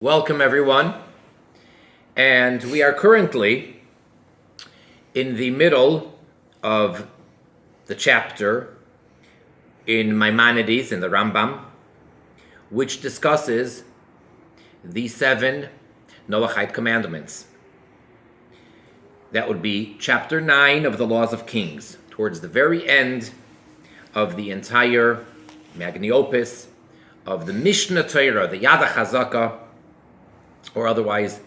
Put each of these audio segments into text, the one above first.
Welcome everyone, and we are currently in the middle of the chapter in Maimonides in the Rambam, which discusses the 7 Noahide commandments. That would be chapter 9 of the Laws of Kings, towards the very end of the entire Magniopus of the Mishnah Torah, the Yad HaChazaka, or otherwise,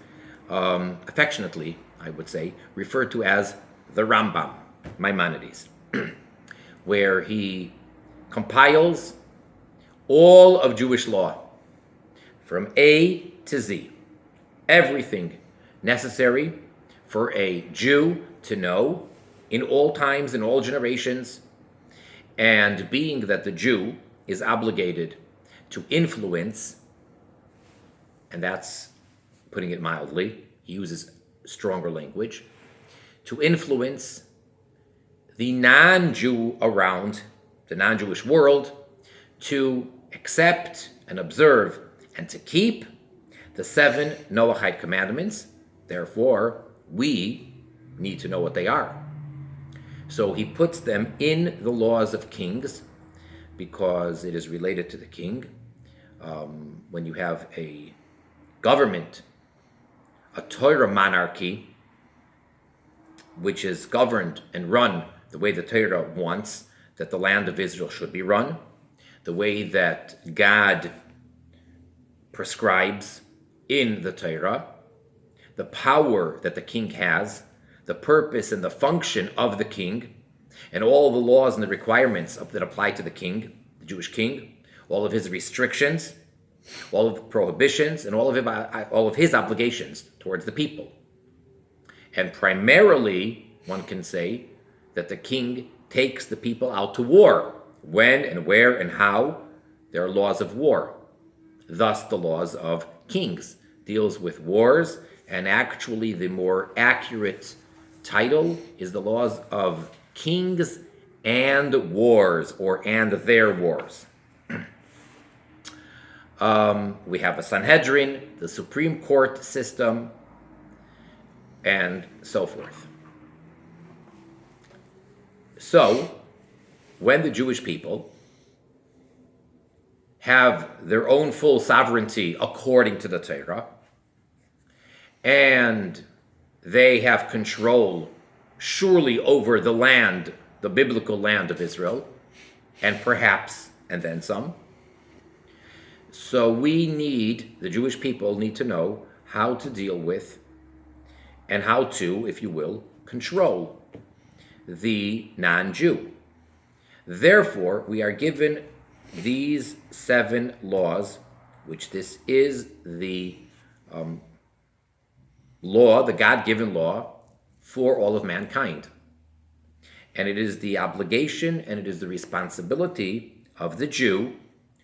affectionately, I would say, referred to as the Rambam, Maimonides, where he compiles all of Jewish law, from A to Z, everything necessary for a Jew to know in all times, in all generations, and being that the Jew is obligated to influence, and that's putting it mildly, he uses stronger language, to influence the non-Jew around, the non-Jewish world, to accept and observe and to keep the 7 Noahide commandments. Therefore, we need to know what they are. So he puts them in the laws of kings because it is related to the king. When you have a government, a Torah monarchy, which is governed and run the way the Torah wants that the land of Israel should be run, the way that God prescribes in the Torah, the power that the king has, the purpose and the function of the king, and all the laws and the requirements that apply to the king, the Jewish king, all of his restrictions, all of the prohibitions, and all of his obligations towards the people. And primarily, one can say that the king takes the people out to war. When and where and how, there are laws of war. Thus, the laws of kings deals with wars, and actually the more accurate title is the laws of kings and wars, or and their wars. We have a Sanhedrin, the Supreme Court system, and so forth. So, when the Jewish people have their own full sovereignty according to the Torah, and they have control surely over the land, the biblical land of Israel, and perhaps, and then some. So the Jewish people need to know how to deal with and how to, if you will, control the non-Jew. Therefore, we are given these 7 laws, which this is the law, the God-given law for all of mankind. And it is the obligation and it is the responsibility of the Jew,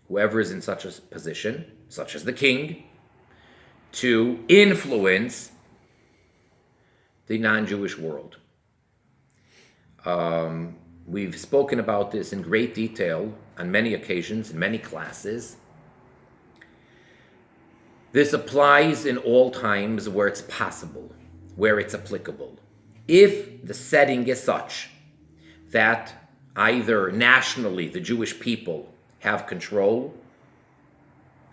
whoever is in such a position, such as the king, to influence the non-Jewish world. We've spoken about this in great detail on many occasions, in many classes. This applies in all times where it's possible, where it's applicable. If the setting is such that either nationally the Jewish people have control,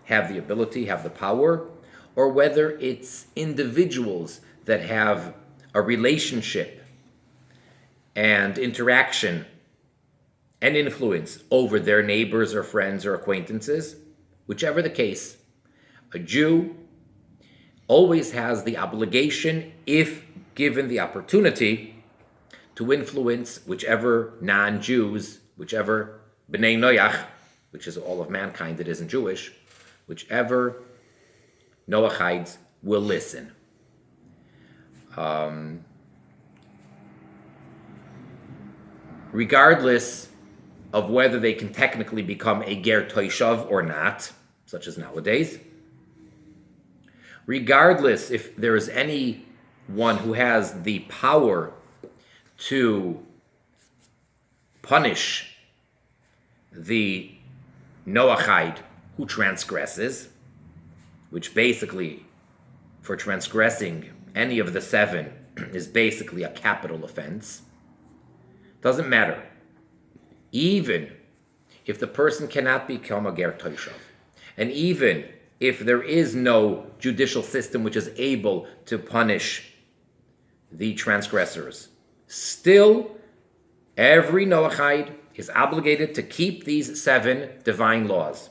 have the ability, have the power, or whether it's individuals that have a relationship and interaction and influence over their neighbors or friends or acquaintances, whichever the case, a Jew always has the obligation, if given the opportunity, to influence whichever non-Jews, whichever B'nai Noach, which is all of mankind that isn't Jewish, whichever Noahides will listen. Regardless of whether they can technically become a ger toishav or not, such as nowadays, regardless if there is anyone who has the power to punish the Noahide who transgresses, which basically, for transgressing any of the 7, is basically a capital offense. Doesn't matter. Even if the person cannot become a ger toishav, and even if there is no judicial system which is able to punish the transgressors, still every Noahide is obligated to keep these 7 divine laws.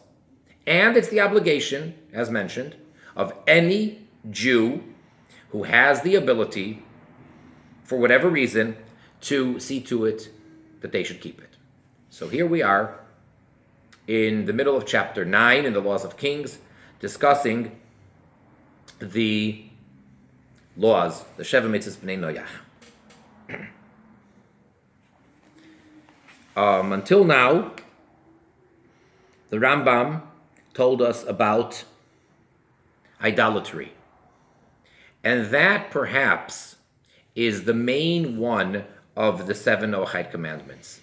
And it's the obligation, as mentioned, of any Jew who has the ability, for whatever reason, to see to it that they should keep it. So here we are in the middle of chapter 9 in the Laws of Kings, discussing the laws, the Sheva Mitzvahs B'nai Noach. Until now, the Rambam told us about idolatry. And that perhaps is the main one of the 7 Noahide commandments.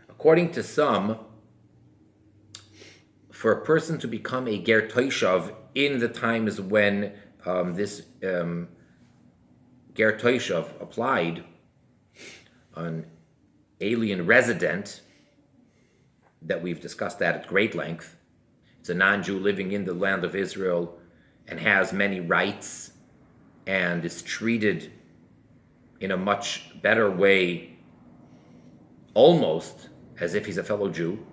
According to some, for a person to become a ger toishav in the times when this ger toishav applied, an alien resident, that we've discussed that at great length. It's a non-Jew living in the land of Israel and has many rights and is treated in a much better way, almost as if he's a fellow Jew.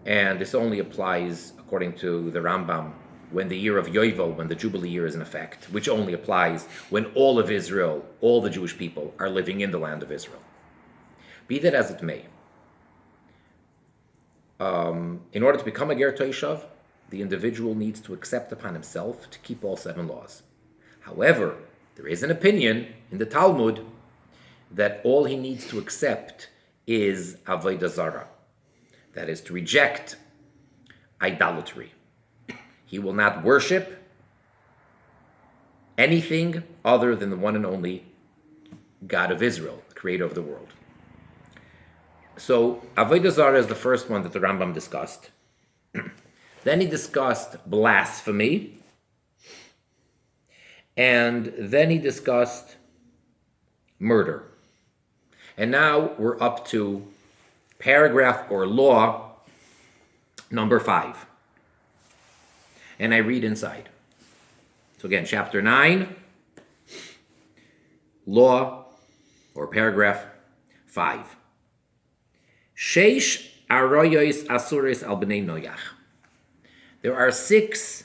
And this only applies, according to the Rambam, when the year of Yovel, when the Jubilee year is in effect, which only applies when all of Israel, all the Jewish people, are living in the land of Israel. Be that as it may, in order to become a ger toishav, the individual needs to accept upon himself to keep all 7 laws. However, there is an opinion in the Talmud that all he needs to accept is avodah zarah, that is, to reject idolatry. He will not worship anything other than the one and only God of Israel, the creator of the world. So, avodah zarah is the first one that the Rambam discussed. Then he discussed blasphemy. And then he discussed murder. And now we're up to paragraph or law number 5. And I read inside. So again, chapter 9, law or paragraph 5. Sheish aroyos asuris al bnei noach. There are 6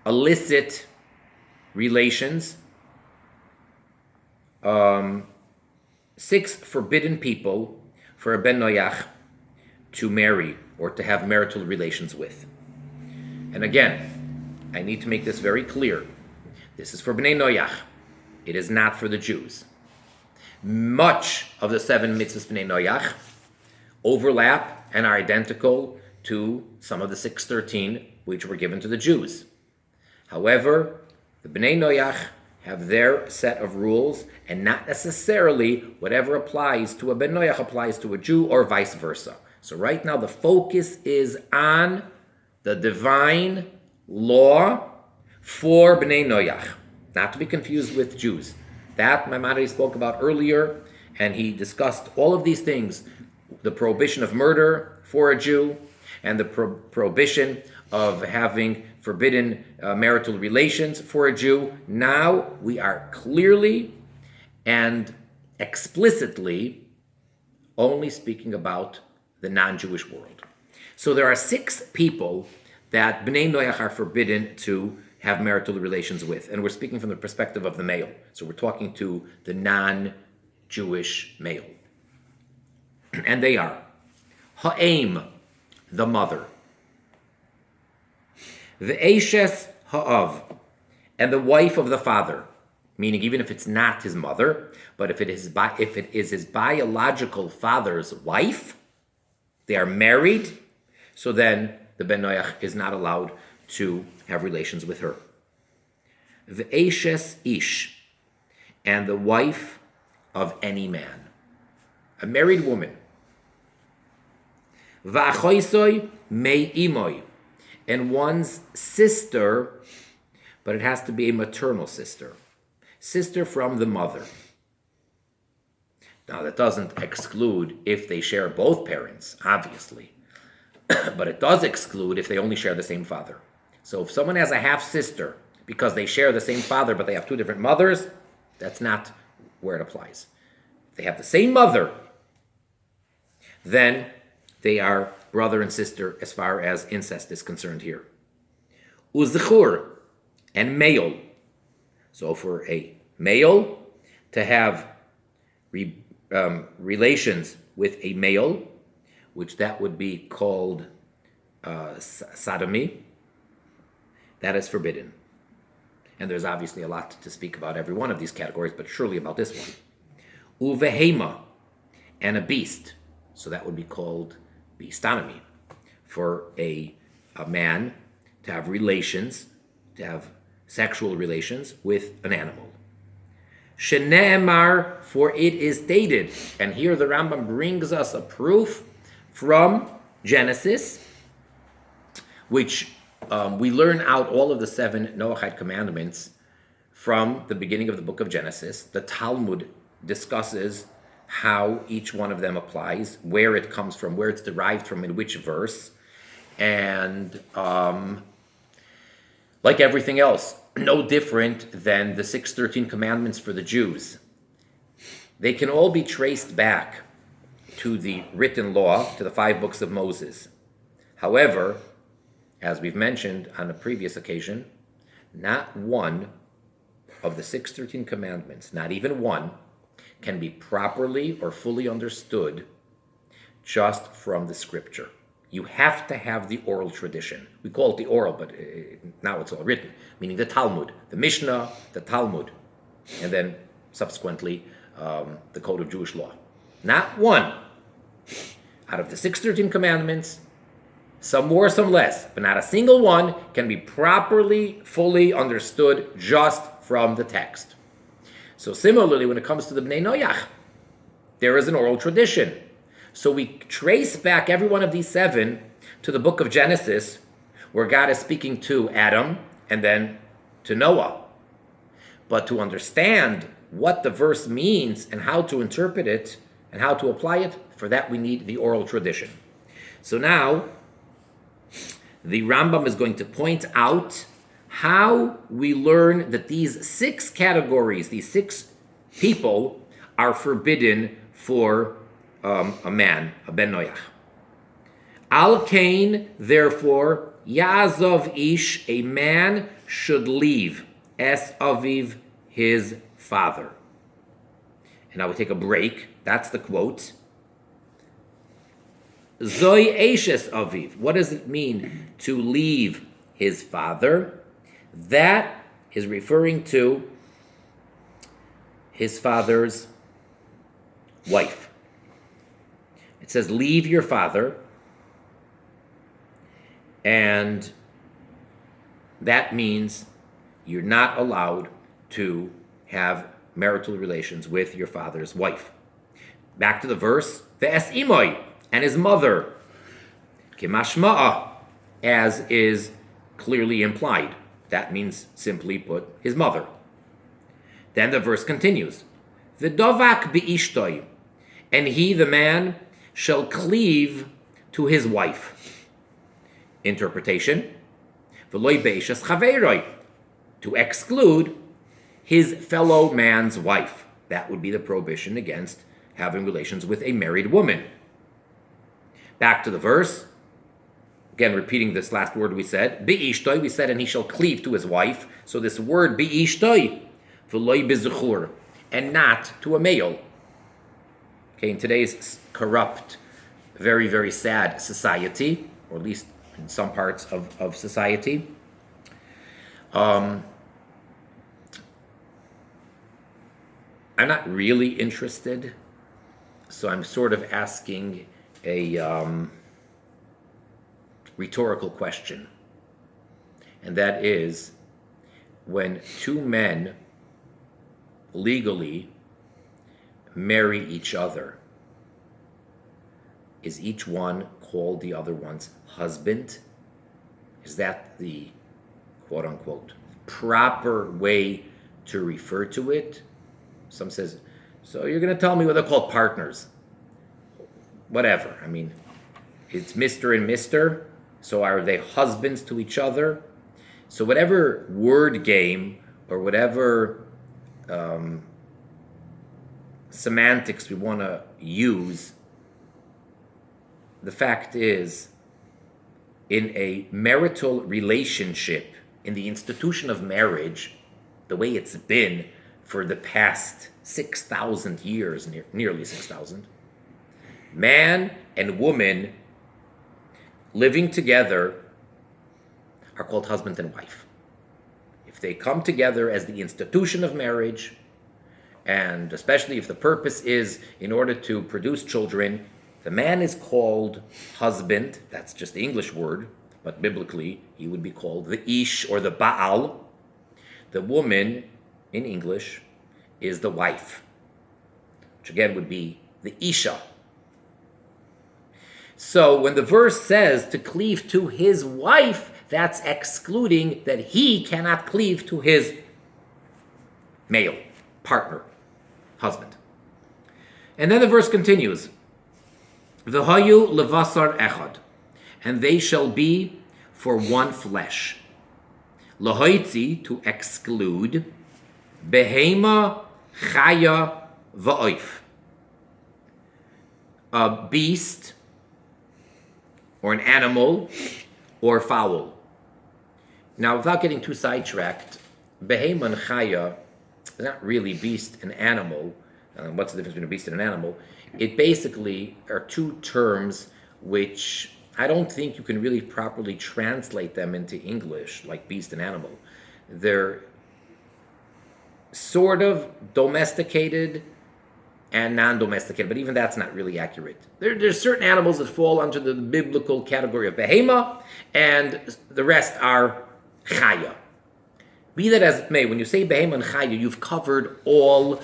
illicit relations, 6 forbidden people for a ben noach to marry or to have marital relations with. And again, I need to make this very clear. This is for bnei noach. It is not for the Jews. Much of the 7 mitzvahs bnei noach overlap and are identical to some of the 613 which were given to the Jews. However, the bnei noach have their set of rules, and not necessarily whatever applies to a ben noach applies to a Jew or vice versa. So right now the focus is on the divine law for bnei noach, not to be confused with Jews. That Maimonides spoke about earlier, and he discussed all of these things, the prohibition of murder for a Jew, and the prohibition of having forbidden marital relations for a Jew. Now we are clearly and explicitly only speaking about the non-Jewish world. So there are 6 people that bnei noach are forbidden to have marital relations with, and we're speaking from the perspective of the male. So we're talking to the non-Jewish male. And they are ha'em, the mother, the eshes ha'av, and the wife of the father, meaning even if it's not his mother, but if it is his biological father's wife, they are married, so then the ben noach is not allowed to have relations with her. The eshes ish, and the wife of any man, a married woman. Va'achoisoi mei imoi. And one's sister, but it has to be a maternal sister. Sister from the mother. Now, that doesn't exclude if they share both parents, obviously. But it does exclude if they only share the same father. So if someone has a half-sister because they share the same father but they have two different mothers, that's not where it applies. If they have the same mother, then they are brother and sister as far as incest is concerned here. Uzichur, and male. So for a male to have relations with a male, which that would be called sodomy, that is forbidden. And there's obviously a lot to speak about every one of these categories, but surely about this one. Uvehema, and a beast. So that would be called beastonomy. For a man to have relations, to have sexual relations with an animal. Shene'emar, for it is stated, and here the Rambam brings us a proof from Genesis, which we learn out all of the 7 Noahide commandments from the beginning of the book of Genesis. The Talmud discusses how each one of them applies, where it comes from, where it's derived from, in which verse. And like everything else, no different than the 613 commandments for the Jews. They can all be traced back to the written law, to the 5 books of Moses. However, as we've mentioned on a previous occasion, not one of the 613 commandments, not even one, can be properly or fully understood just from the scripture. You have to have the oral tradition. We call it the oral, but now it's all written, meaning the Talmud, the Mishnah, the Talmud, and then subsequently the Code of Jewish Law. Not one out of the 613 commandments, some more, some less, but not a single one can be properly, fully understood just from the text. So similarly, when it comes to the Bnei Noach, there is an oral tradition. So we trace back every one of these 7 to the book of Genesis, where God is speaking to Adam and then to Noah. But to understand what the verse means and how to interpret it and how to apply it, for that we need the oral tradition. So now, the Rambam is going to point out how we learn that these 6 categories, these 6 people, are forbidden for a man, a ben Noach. Al Kain, therefore, Yazov Ish, a man should leave Es Aviv, his father. And now we take a break. That's the quote. Zoi Eshes Aviv. What does it mean to leave his father? That is referring to his father's wife. It says, leave your father, and that means you're not allowed to have marital relations with your father's wife. Back to the verse, Ve'es imoy, and his mother, Kimashma'a, as is clearly implied. That means, simply put, his mother. Then the verse continues, V'dovak bi'ishtoi, and he, the man, shall cleave to his wife. Interpretation, V'loi be'ishes chaveiroi, to exclude his fellow man's wife. That would be the prohibition against having relations with a married woman. Back to the verse, again repeating this last word we said, bi'ishtoi, we said, and he shall cleave to his wife. So this word bi'ishtoi, v'loi bezuchur, and not to a male. Okay, in today's corrupt, very, very sad society, or at least in some parts of society, I'm not really interested, so I'm sort of asking a rhetorical question. And that is, when 2 men legally marry each other, is each one called the other one's husband? Is that the quote-unquote proper way to refer to it? Some says, so you're going to tell me what they're called partners. Whatever. I mean, it's Mr. and Mr., so are they husbands to each other? So whatever word game or whatever semantics we want to use, the fact is, in a marital relationship, in the institution of marriage, the way it's been for the past 6,000 years, nearly 6,000, man and woman living together are called husband and wife. If they come together as the institution of marriage, and especially if the purpose is in order to produce children, the man is called husband. That's just the English word, but biblically he would be called the ish or the baal. The woman in English is the wife, which again would be the isha. So when the verse says to cleave to his wife, that's excluding that he cannot cleave to his male partner, husband. And then the verse continues, V'hayu levasar echad, and they shall be for one flesh. Lahoitzi, to exclude, behema, chaya, va'oif, a beast, or an animal, or fowl. Now, without getting too sidetracked, behema and chaya is not really beast and animal. What's the difference between a beast and an animal? It basically are two terms which I don't think you can really properly translate them into English, like beast and animal. They're sort of domesticated and non-domesticated, but even that's not really accurate. There's certain animals that fall under the biblical category of behema, and the rest are chaya. Be that as it may, when you say behema and chaya, you've covered all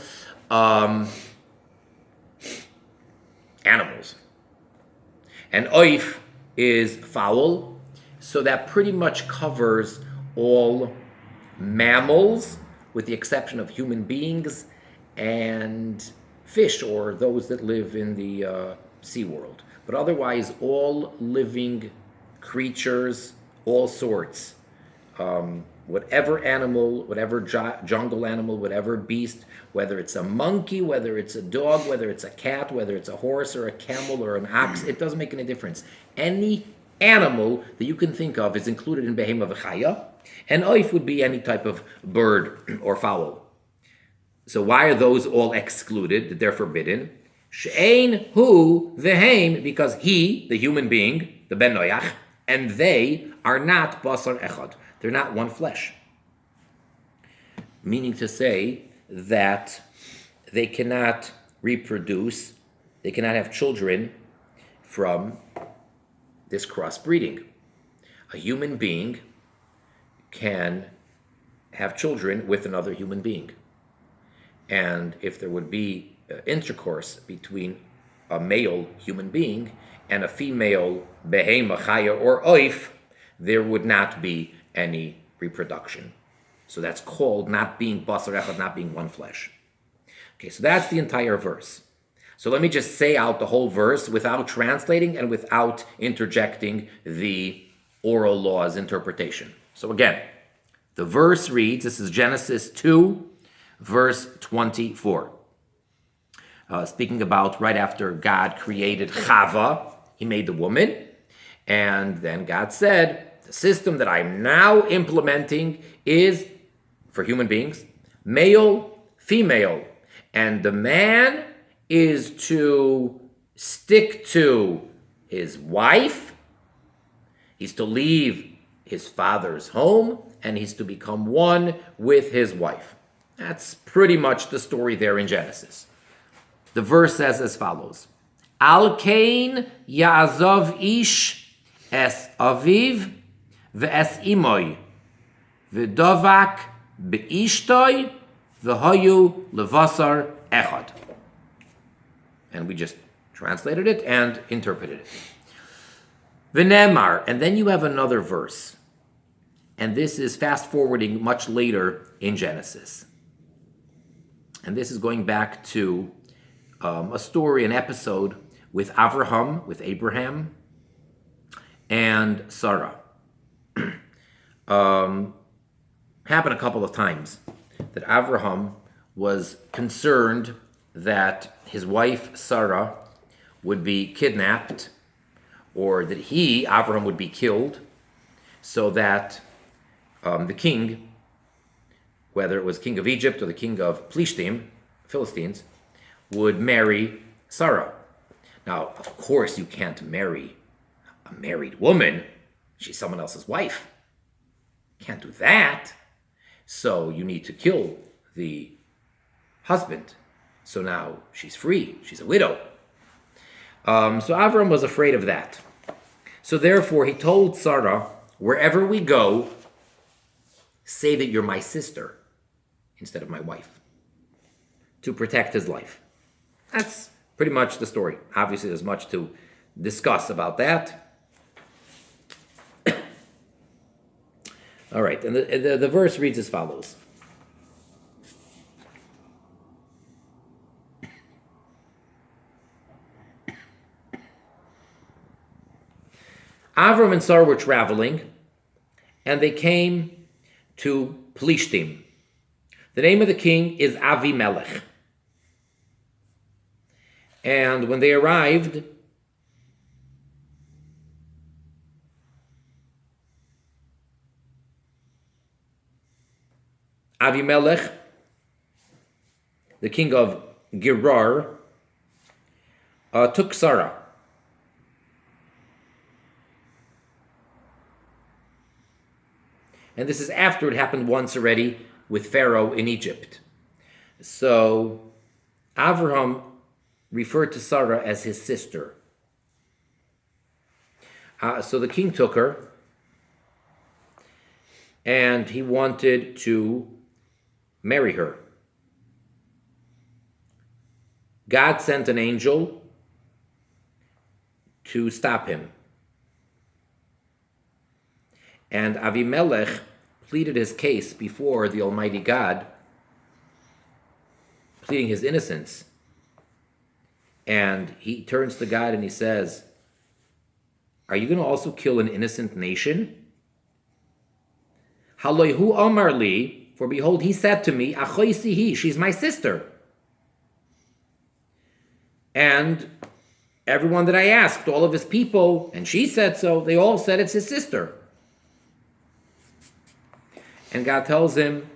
animals. And oif is fowl, so that pretty much covers all mammals, with the exception of human beings and fish, or those that live in the sea world. But otherwise, all living creatures, all sorts, whatever animal, whatever jungle animal, whatever beast, whether it's a monkey, whether it's a dog, whether it's a cat, whether it's a horse or a camel or an ox, it doesn't make any difference. Any animal that you can think of is included in behema v'chaya, and oif would be any type of bird or fowl. So why are those all excluded, that they're forbidden? She'ein hu v'heim, because he, the human being, the ben noach, and they are not basar echad. They're not one flesh. Meaning to say that they cannot reproduce, they cannot have children from this crossbreeding. A human being can have children with another human being. And if there would be intercourse between a male human being and a female behema, chaya, or oif, there would not be any reproduction. So that's called not being basar echad, not being one flesh. Okay, so that's the entire verse. So let me just say out the whole verse without translating and without interjecting the oral laws interpretation. So again, the verse reads, this is Genesis 2, verse 24. Speaking about right after God created Chava, he made the woman, and then God said, the system that I'm now implementing is, for human beings, male, female, and the man is to stick to his wife, he's to leave his father's home, and he's to become one with his wife. That's pretty much the story there in Genesis. The verse says as follows, Al kain ya'azov ish es aviv ve'es imoy ve'dovak be'ishtoi ve'hoyu levasar echad. And we just translated it and interpreted it. V'nemar, and then you have another verse. And this is fast forwarding much later in Genesis. And this is going back to a story, an episode with Abraham, and Sarah. Happened a couple of times that Abraham was concerned that his wife Sarah would be kidnapped, or that Abraham, would be killed, so that the king, whether it was king of Egypt or the king of Philistines, would marry Sarah. Now, of course, you can't marry a married woman. She's someone else's wife. Can't do that. So you need to kill the husband. So now she's free. She's a widow. So Avram was afraid of that. So therefore, he told Sarah, wherever we go, say that you're my sister instead of my wife, to protect his life. That's pretty much the story. Obviously, there's much to discuss about that. All right, and the verse reads as follows. Avram and Sarah were traveling, and they came to Plishtim. The name of the king is Avimelech. And when they arrived, Avimelech, the king of Gerar, took Sarah. And this is after it happened once already with Pharaoh in Egypt. So Avraham referred to Sarah as his sister. So the king took her, and he wanted to marry her. God sent an angel to stop him. And Avimelech pleaded his case before the Almighty God, pleading his innocence. And he turns to God and he says, are you going to also kill an innocent nation? Haloihu Omar li, for behold, he said to me, Achoisihi, she's my sister. And everyone that I asked, all of his people, and she said so, they all said it's his sister. And God tells him,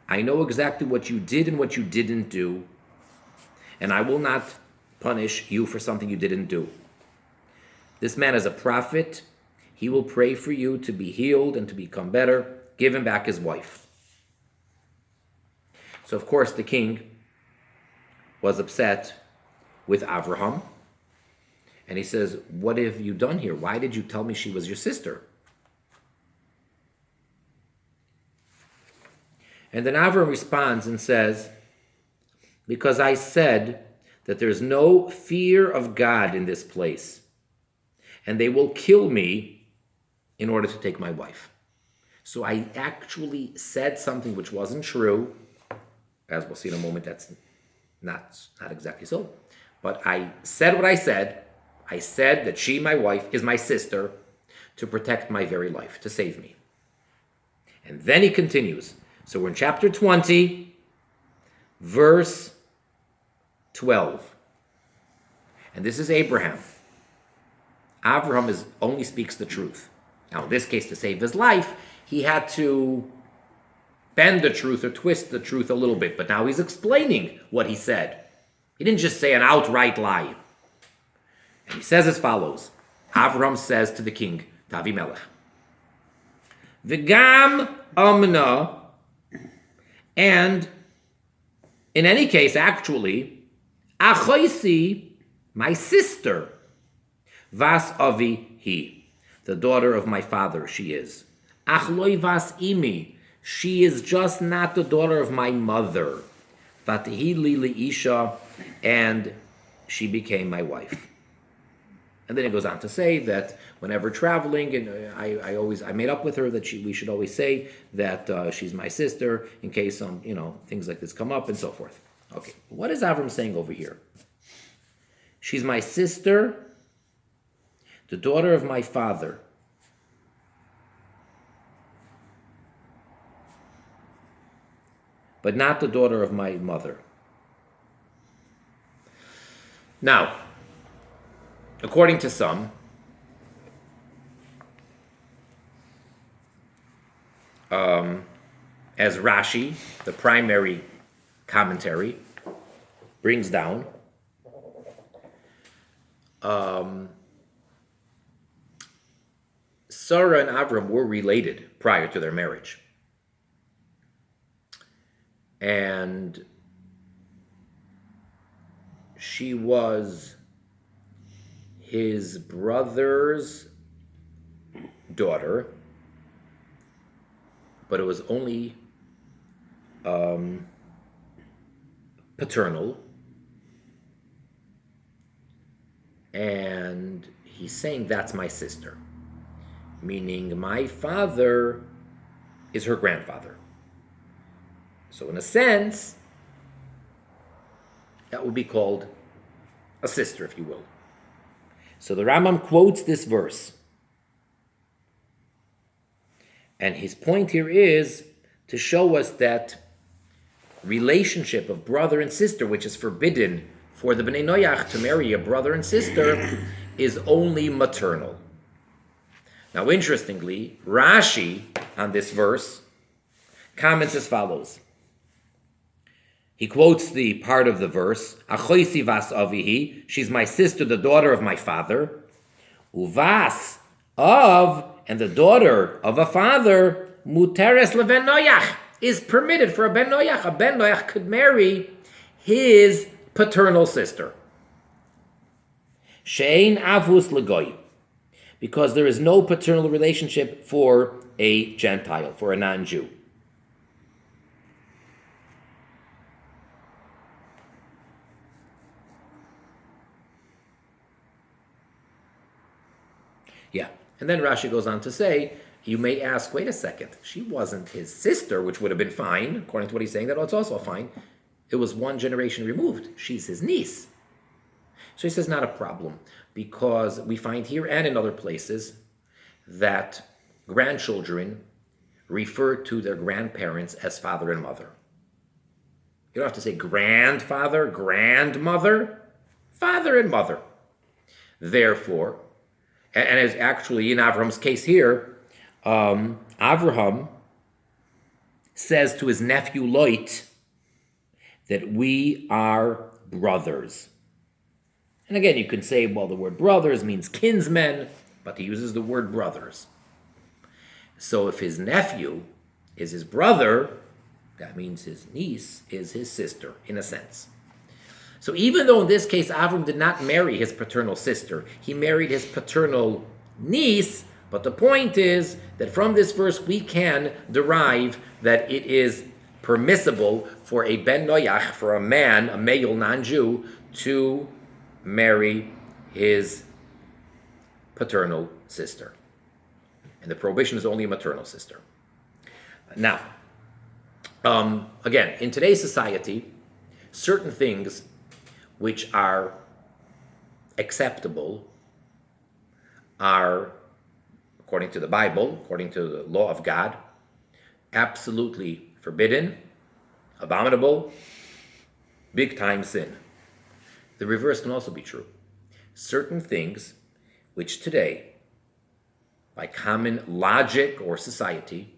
I know exactly what you did and what you didn't do, and I will not punish you for something you didn't do. This man is a prophet. He will pray for you to be healed and to become better. Give him back his wife. So, of course, the king was upset with Avraham, and he says, what have you done here? Why did you tell me she was your sister? And then Avram responds and says, because I said that there's no fear of God in this place, and they will kill me in order to take my wife. So I actually said something which wasn't true. As we'll see in a moment, that's not exactly so. But I said what I said. I said that she, my wife, is my sister to protect my very life, to save me. And then he continues. So we're in chapter 20, verse 12. And this is Abraham. Abraham only speaks the truth. Now, in this case, to save his life, he had to bend the truth or twist the truth a little bit. But now he's explaining what he said. He didn't just say an outright lie. And he says as follows. Abraham says to the king, to Avimelech, V'gam amna, and in any case, actually, Achoisi, my sister, Vas avi hi, the daughter of my father, she is. Achloi vas imi, she is just not the daughter of my mother. Vatihi li isha, and she became my wife. And then it goes on to say that whenever traveling, and I made up with her that we should always say that she's my sister in case some things like this come up and so forth. Okay, what is Avram saying over here? She's my sister, the daughter of my father. But not the daughter of my mother. Now, according to some, as Rashi, the primary commentary, brings down, Sarah and Avram were related prior to their marriage. And she was his brother's daughter, but it was only paternal. And he's saying that's my sister, meaning my father is her grandfather. So in a sense, that would be called a sister, if you will. So the Rambam quotes this verse. And his point here is to show us that relationship of brother and sister, which is forbidden for the Bnei Noach to marry a brother and sister, is only maternal. Now, interestingly, Rashi on this verse comments as follows. He quotes the part of the verse, Achoisi vas avihi, she's my sister, the daughter of my father. Uvas, of, and the daughter of a father, muteres leben noach, is permitted for a ben noach. A ben noach could marry his paternal sister. Shein avus legoy, because there is no paternal relationship for a Gentile, for a non-Jew. Yeah, and then Rashi goes on to say, you may ask, wait a second, she wasn't his sister, which would have been fine, according to what he's saying, that it's also fine. It was one generation removed. She's his niece. So he says, not a problem, because we find here and in other places that grandchildren refer to their grandparents as father and mother. You don't have to say grandfather, grandmother, father and mother. Therefore, and as actually in Avraham's case here, Avraham says to his nephew Lot that we are brothers. And again, you can say, well, the word brothers means kinsmen, but he uses the word brothers. So if his nephew is his brother, that means his niece is his sister, in a sense. So even though in this case Avram did not marry his paternal sister, he married his paternal niece, but the point is that from this verse we can derive that it is permissible for a ben noach, for a man, a male non-Jew, to marry his paternal sister. And the prohibition is only a maternal sister. Now, again, in today's society, certain things which are acceptable are, according to the Bible, according to the law of God, absolutely forbidden, abominable, big-time sin. The reverse can also be true. Certain things which today, by common logic or society,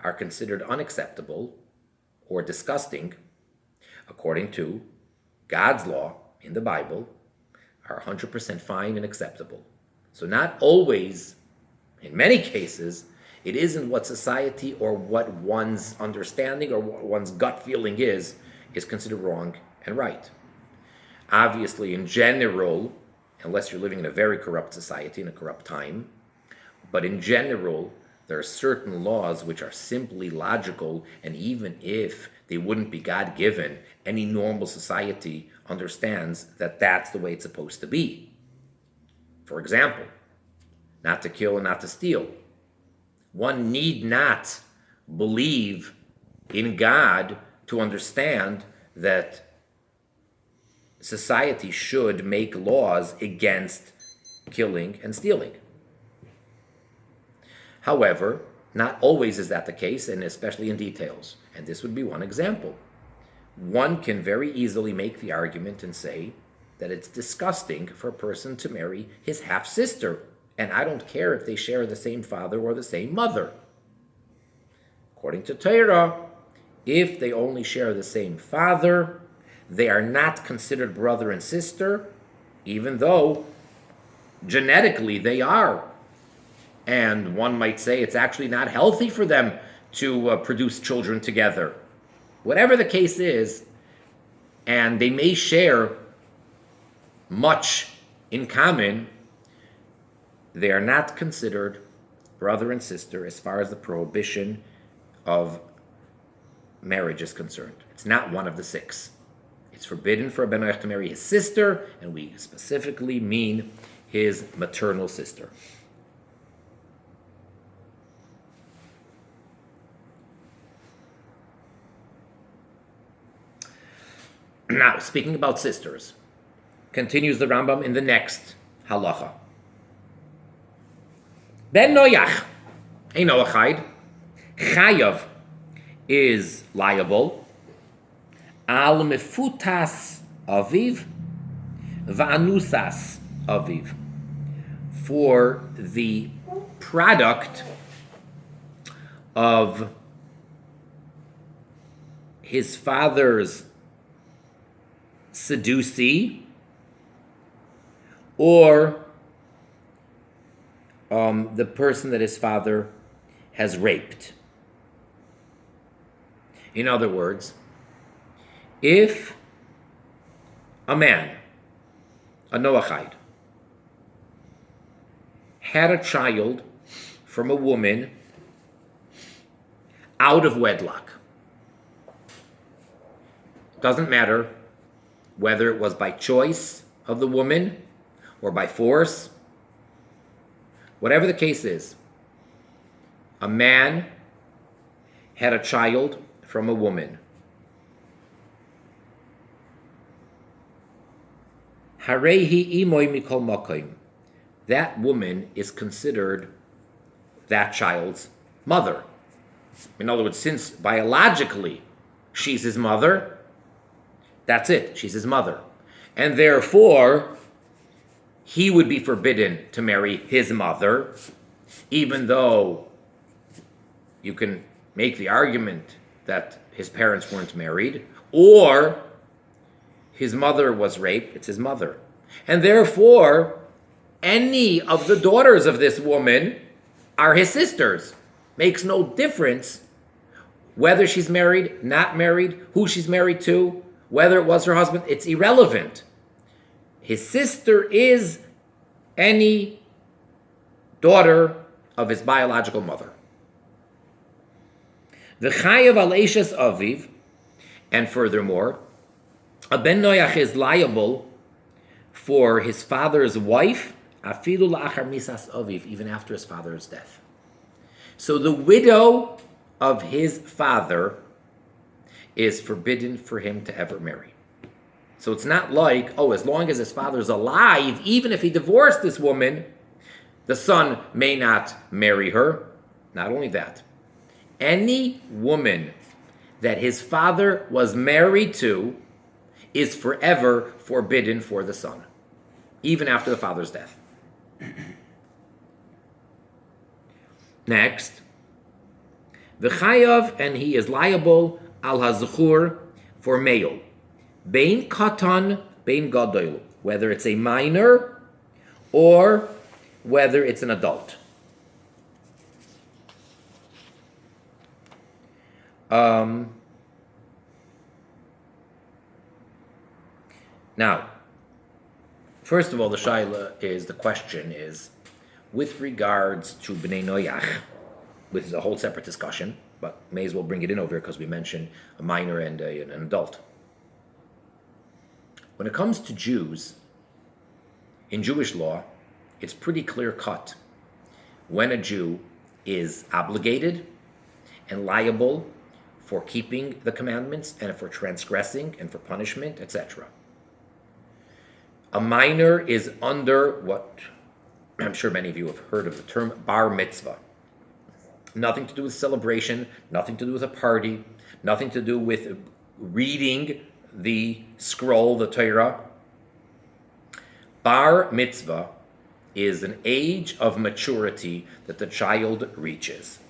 are considered unacceptable or disgusting, according to God's law in the Bible, are 100% fine and acceptable. So not always, in many cases, it isn't what society or what one's understanding or what one's gut feeling is considered wrong and right. Obviously, in general, unless you're living in a very corrupt society, in a corrupt time, but in general, There are certain laws which are simply logical, and even if they wouldn't be God-given, any normal society understands that that's the way it's supposed to be. For example, not to kill and not to steal. One need not believe in God to understand that society should make laws against killing and stealing. However, not always is that the case, and especially in details. And this would be one example. One can very easily make the argument and say that it's disgusting for a person to marry his half-sister, and I don't care if they share the same father or the same mother. According to Torah, if they only share the same father, they are not considered brother and sister, even though genetically they are. And one might say it's actually not healthy for them to produce children together. Whatever the case is, and they may share much in common, they are not considered brother and sister as far as the prohibition of marriage is concerned. It's not one of the six. It's forbidden for a ben noach to marry his sister, and we specifically mean his maternal sister. Now, speaking about sisters, continues the Rambam in the next halacha. Ben noach, a Noahide, chayav is liable al mefutas aviv va'anusas aviv, for the product of his father's seducee or the person that his father has raped. In other words, if a man, a Noahide, had a child from a woman out of wedlock, doesn't matter whether it was by choice of the woman or by force, whatever the case is, a man had a child from a woman. Harehi imoy mikol makom. That woman is considered that child's mother. In other words, since biologically she's his mother, that's it, she's his mother. And therefore, he would be forbidden to marry his mother, even though you can make the argument that his parents weren't married, or his mother was raped, it's his mother. And therefore, any of the daughters of this woman are his sisters. Makes no difference whether she's married, not married, who she's married to, whether it was her husband, it's irrelevant. His sister is any daughter of his biological mother. The chayav al eshes aviv, and furthermore, a ben noach is liable for his father's wife, afilu la'achar misas aviv, even after his father's death. So the widow of his father is forbidden for him to ever marry. So it's not like, as long as his father's alive, even if he divorced this woman, the son may not marry her. Not only that, any woman that his father was married to is forever forbidden for the son, even after the father's death. Next, the chayav, and he is liable al hazchur for male, bein katan, bein gadol, whether it's a minor or whether it's an adult. Now, first of all, the question is, with regards to bnei noach, which is a whole separate discussion, but may as well bring it in over here because we mentioned a minor and an adult. When it comes to Jews, in Jewish law, it's pretty clear cut when a Jew is obligated and liable for keeping the commandments and for transgressing and for punishment, etc. A minor is under what I'm sure many of you have heard of the term bar mitzvah. Nothing to do with celebration, nothing to do with a party, nothing to do with reading the scroll, the Torah. Bar mitzvah is an age of maturity that the child reaches.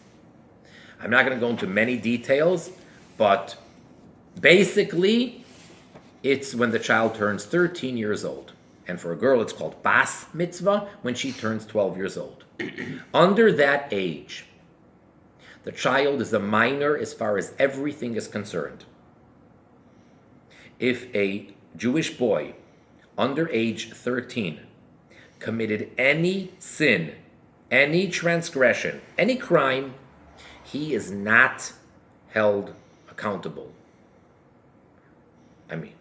I'm not going to go into many details, but basically, it's when the child turns 13 years old. And for a girl, it's called bas mitzvah, when she turns 12 years old. Under that age, the child is a minor as far as everything is concerned. If a Jewish boy under age 13 committed any sin, any transgression, any crime, he is not held accountable. I mean,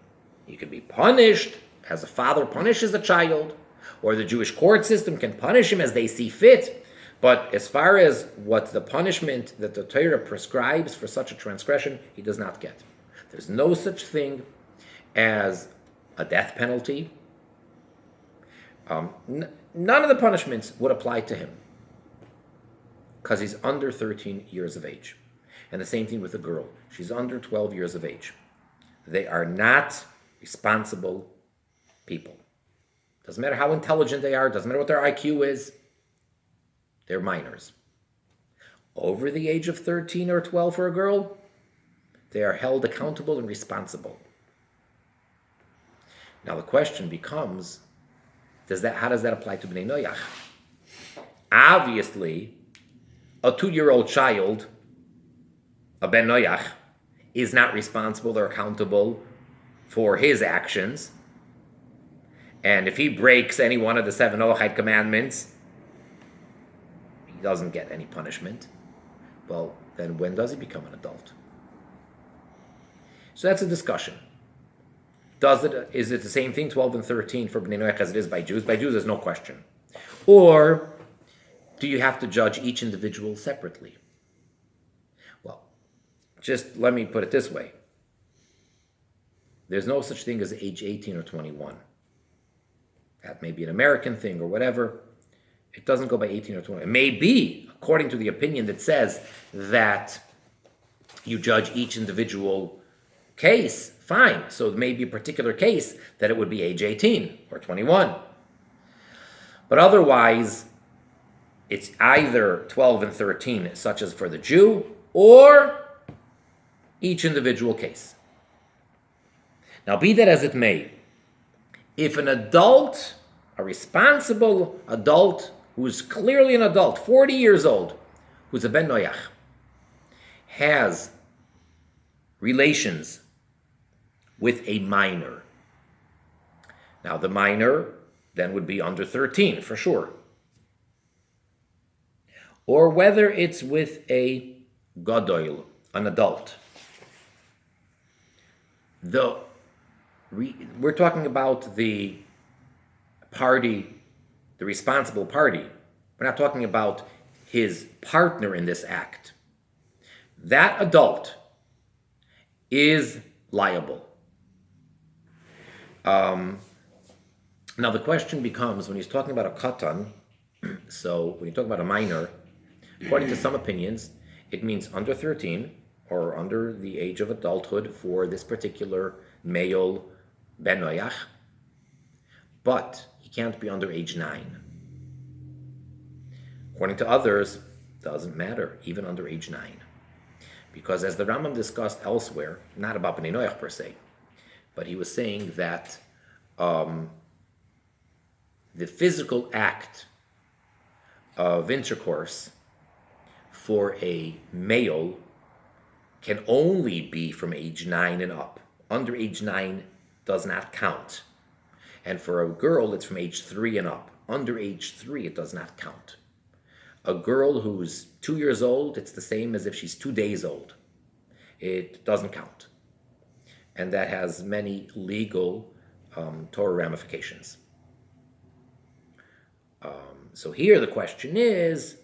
he could be punished as a father punishes a child, or the Jewish court system can punish him as they see fit. But as far as what the punishment that the Torah prescribes for such a transgression, he does not get. There's no such thing as a death penalty. None of the punishments would apply to him because he's under 13 years of age. And the same thing with a girl. She's under 12 years of age. They are not responsible people. Doesn't matter how intelligent they are, doesn't matter what their IQ is, they're minors. Over the age of 13 or 12 for a girl, they are held accountable and responsible. Now the question becomes, how does that apply to Bnei Noach? Obviously, a 2-year-old child, a Ben Noach, is not responsible or accountable for his actions. And if he breaks any one of the 7 Noahide commandments, he doesn't get any punishment. Well, then when does he become an adult? So that's a discussion. Is it the same thing, 12 and 13 for Bnei Noach as it is by Jews? By Jews, there's no question. Or do you have to judge each individual separately? Well, just let me put it this way. There's no such thing as age 18 or 21. That may be an American thing or whatever. It doesn't go by 18 or 20. It may be, according to the opinion that says that you judge each individual case, fine. So it may be a particular case that it would be age 18 or 21. But otherwise, it's either 12 and 13, such as for the Jew, or each individual case. Now, be that as it may, if an adult, a responsible adult, who's clearly an adult, 40 years old, who's a Ben Noach, has relations with a minor. Now, the minor then would be under 13, for sure. Or whether it's with a gadol, an adult. We're talking about the party, the responsible party. We're not talking about his partner in this act. That adult is liable. Now the question becomes, when he's talking about a katan, so when you talk about a minor, according to some opinions, it means under 13 or under the age of adulthood for this particular male Ben Noach, but he can't be under age 9. According to others, doesn't matter, even under age 9. Because as the Rambam discussed elsewhere, not about Bnei Noach per se, but he was saying that the physical act of intercourse for a male can only be from age 9 and up. Under age 9 does not count. And for a girl, it's from age 3 and up. Under age 3, it does not count. A girl who's 2 years old, it's the same as if she's 2 days old. It doesn't count. And that has many legal Torah ramifications. So here the question is,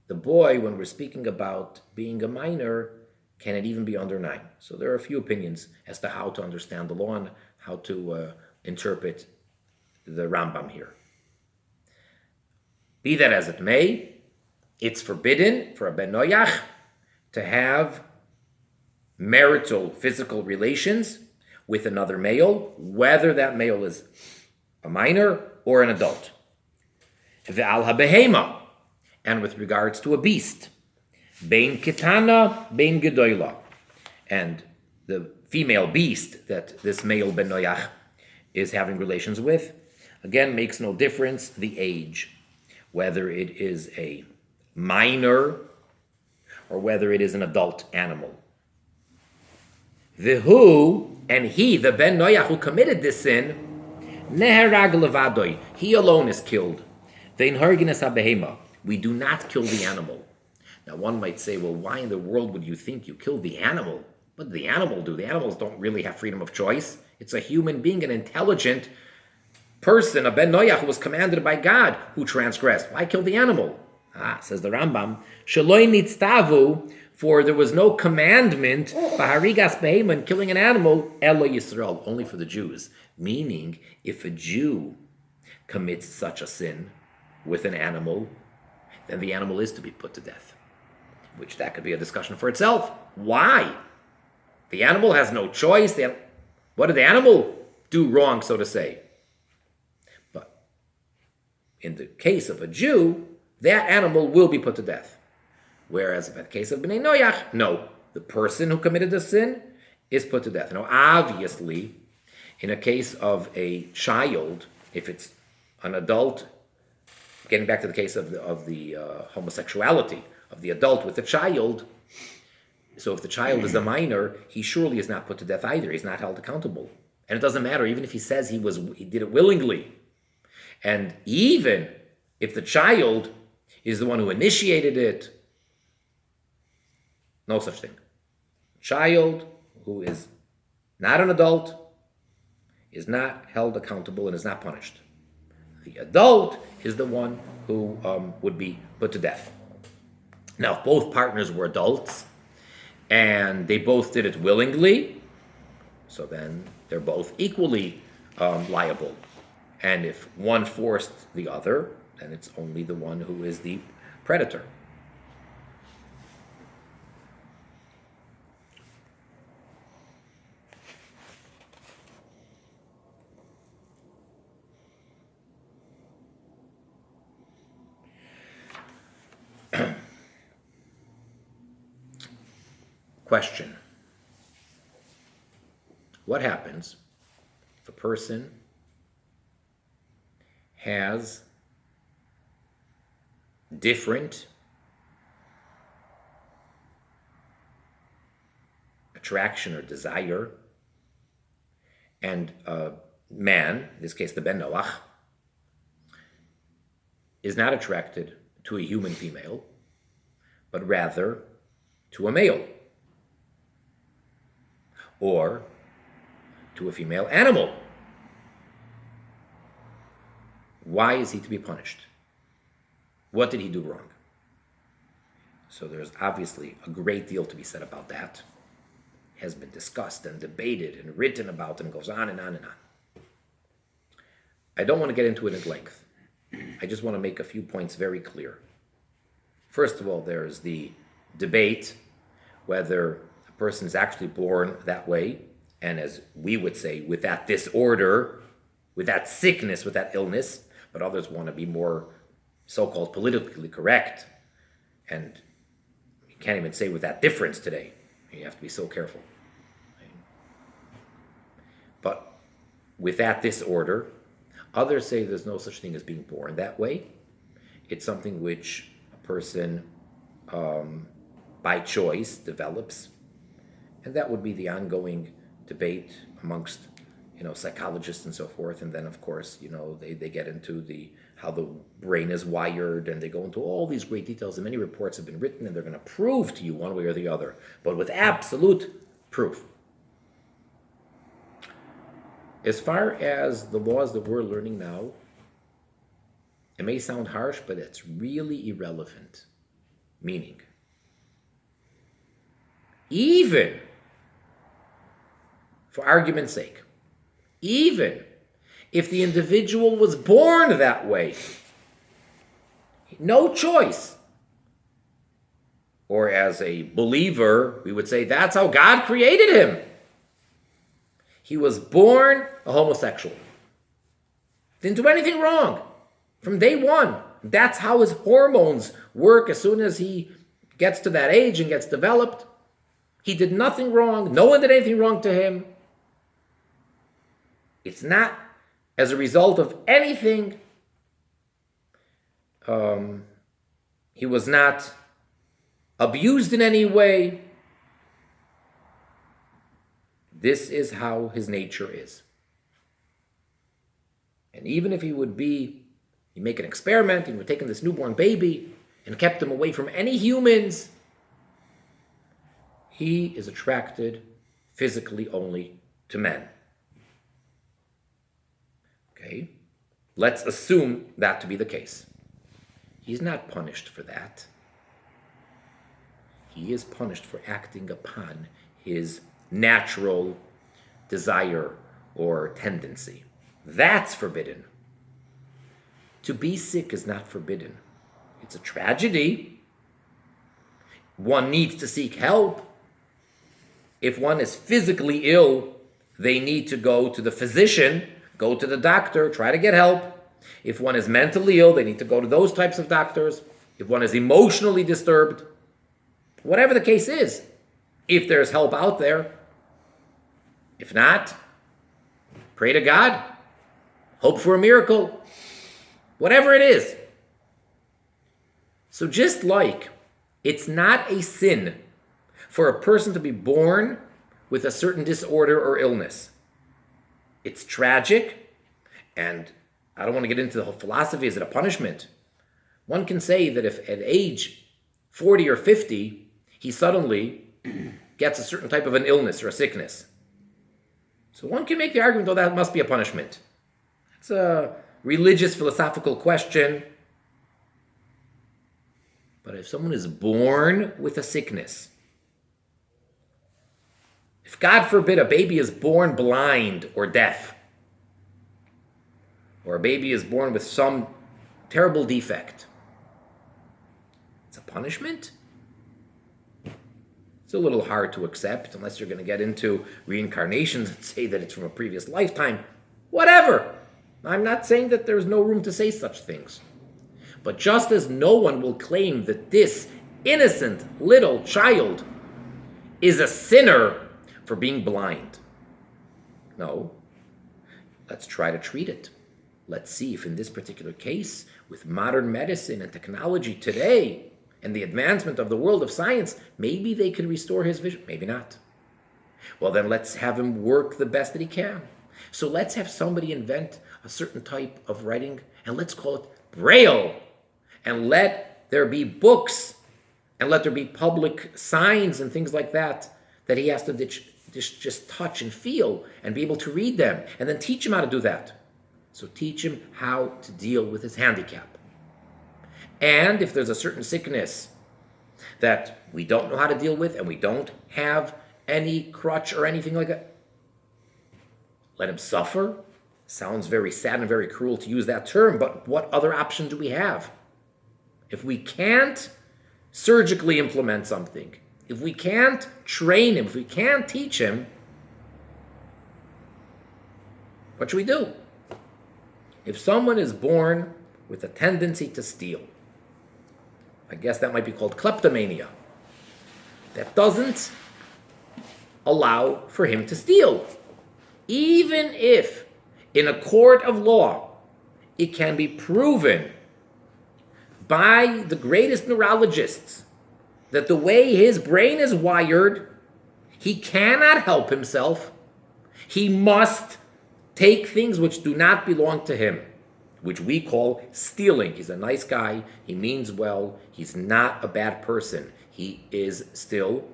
the boy, when we're speaking about being a minor, can it even be under 9? So there are a few opinions as to how to understand the law and how to interpret the Rambam here. Be that as it may, it's forbidden for a ben noyach to have marital physical relations with another male, whether that male is a minor or an adult. Ve'al habehema, and with regards to a beast, bein kitana, bein gedoyla, and the female beast that this male ben noyach is having relations with, again, makes no difference the age, whether it is a minor or whether it is an adult animal. V'hu, and he, the ben noyach who committed this sin, neherag levadoy, he alone is killed. Vein hargines habehema, we do not kill the animal. Now one might say, well, why in the world would you think you killed the animal? What did the animal do? The animals don't really have freedom of choice. It's a human being, an intelligent person, a ben noyach who was commanded by God, who transgressed. Why kill the animal? Says the Rambam, sheloi nitztavu, for there was no commandment, baharigas beheman, killing an animal, elo Yisrael, only for the Jews. Meaning, if a Jew commits such a sin with an animal, then the animal is to be put to death. Which that could be a discussion for itself. Why? The animal has no choice. What did the animal do wrong, so to say? But in the case of a Jew, that animal will be put to death. Whereas in the case of Bnei Noach, no. The person who committed the sin is put to death. Now, obviously, in a case of a child, if it's an adult, getting back to the case of the homosexuality of the adult with the child, so if the child is a minor, he surely is not put to death either. He's not held accountable. And it doesn't matter, even if he says he did it willingly. And even if the child is the one who initiated it, no such thing. A child who is not an adult is not held accountable and is not punished. The adult is the one who would be put to death. Now, if both partners were adults and they both did it willingly, so then they're both equally liable. And if one forced the other, then it's only the one who is the predator. Question. What happens if a person has different attraction or desire, and a man, in this case the ben noach, is not attracted to a human female, but rather to a male, or to a female animal? Why is he to be punished? What did he do wrong? So there's obviously a great deal to be said about that. It has been discussed and debated and written about, and goes on and on and on. I don't want to get into it at length. I just want to make a few points very clear. First of all, there's the debate whether a person is actually born that way, and as we would say, with that disorder, with that sickness, with that illness, but others want to be more so-called politically correct, and you can't even say with that difference today. You have to be so careful. But with that disorder, others say there's no such thing as being born that way. It's something which a person, by choice, develops. And that would be the ongoing debate amongst, psychologists and so forth. And then, of course, they get into the how the brain is wired, and they go into all these great details, and many reports have been written, and they're going to prove to you one way or the other, but with absolute proof. As far as the laws that we're learning now, it may sound harsh, but it's really irrelevant. Meaning, even, for argument's sake, even if the individual was born that way, no choice, or as a believer, we would say that's how God created him. He was born a homosexual. Didn't do anything wrong from day one. That's how his hormones work as soon as he gets to that age and gets developed. He did nothing wrong. No one did anything wrong to him. It's not as a result of anything. He was not abused in any way. This is how his nature is. And even if he would be, you make an experiment, and you're taking this newborn baby and kept him away from any humans, he is attracted physically only to men. Okay? Let's assume that to be the case. He's not punished for that. He is punished for acting upon his natural desire or tendency. That's forbidden. To be sick is not forbidden. It's a tragedy. One needs to seek help. If one is physically ill, they need to go to the physician, go to the doctor, try to get help. If one is mentally ill, they need to go to those types of doctors. If one is emotionally disturbed, whatever the case is, if there's help out there. If not, pray to God, hope for a miracle, whatever it is. So just like it's not a sin for a person to be born with a certain disorder or illness, it's tragic, and I don't want to get into the whole philosophy, is it a punishment? One can say that if at age 40 or 50, he suddenly gets a certain type of an illness or a sickness. So one can make the argument, oh, that must be a punishment. It's a religious, philosophical question. But if someone is born with a sickness, if God forbid a baby is born blind or deaf, or a baby is born with some terrible defect, it's a punishment? It's a little hard to accept unless you're going to get into reincarnations and say that it's from a previous lifetime. Whatever. I'm not saying that there's no room to say such things. But just as no one will claim that this innocent little child is a sinner for being blind. No. Let's try to treat it. Let's see if in this particular case, with modern medicine and technology today, and the advancement of the world of science, maybe they can restore his vision. Maybe not. Well, then let's have him work the best that he can. So let's have somebody invent a certain type of writing, and let's call it Braille. And let there be books, and let there be public signs and things like that, that he has to just touch and feel and be able to read them, and then teach him how to do that. So teach him how to deal with his handicap. And if there's a certain sickness that we don't know how to deal with and we don't have any crutch or anything like that, let him suffer. Sounds very sad and very cruel to use that term, but what other option do we have? If we can't surgically implement something, if we can't train him, if we can't teach him, what should we do? If someone is born with a tendency to steal, I guess that might be called kleptomania. That doesn't allow for him to steal. Even if in a court of law it can be proven by the greatest neurologists that the way his brain is wired, he cannot help himself. He must take things which do not belong to him. which we call stealing. He's a nice guy. He means well. He's not a bad person. He is still,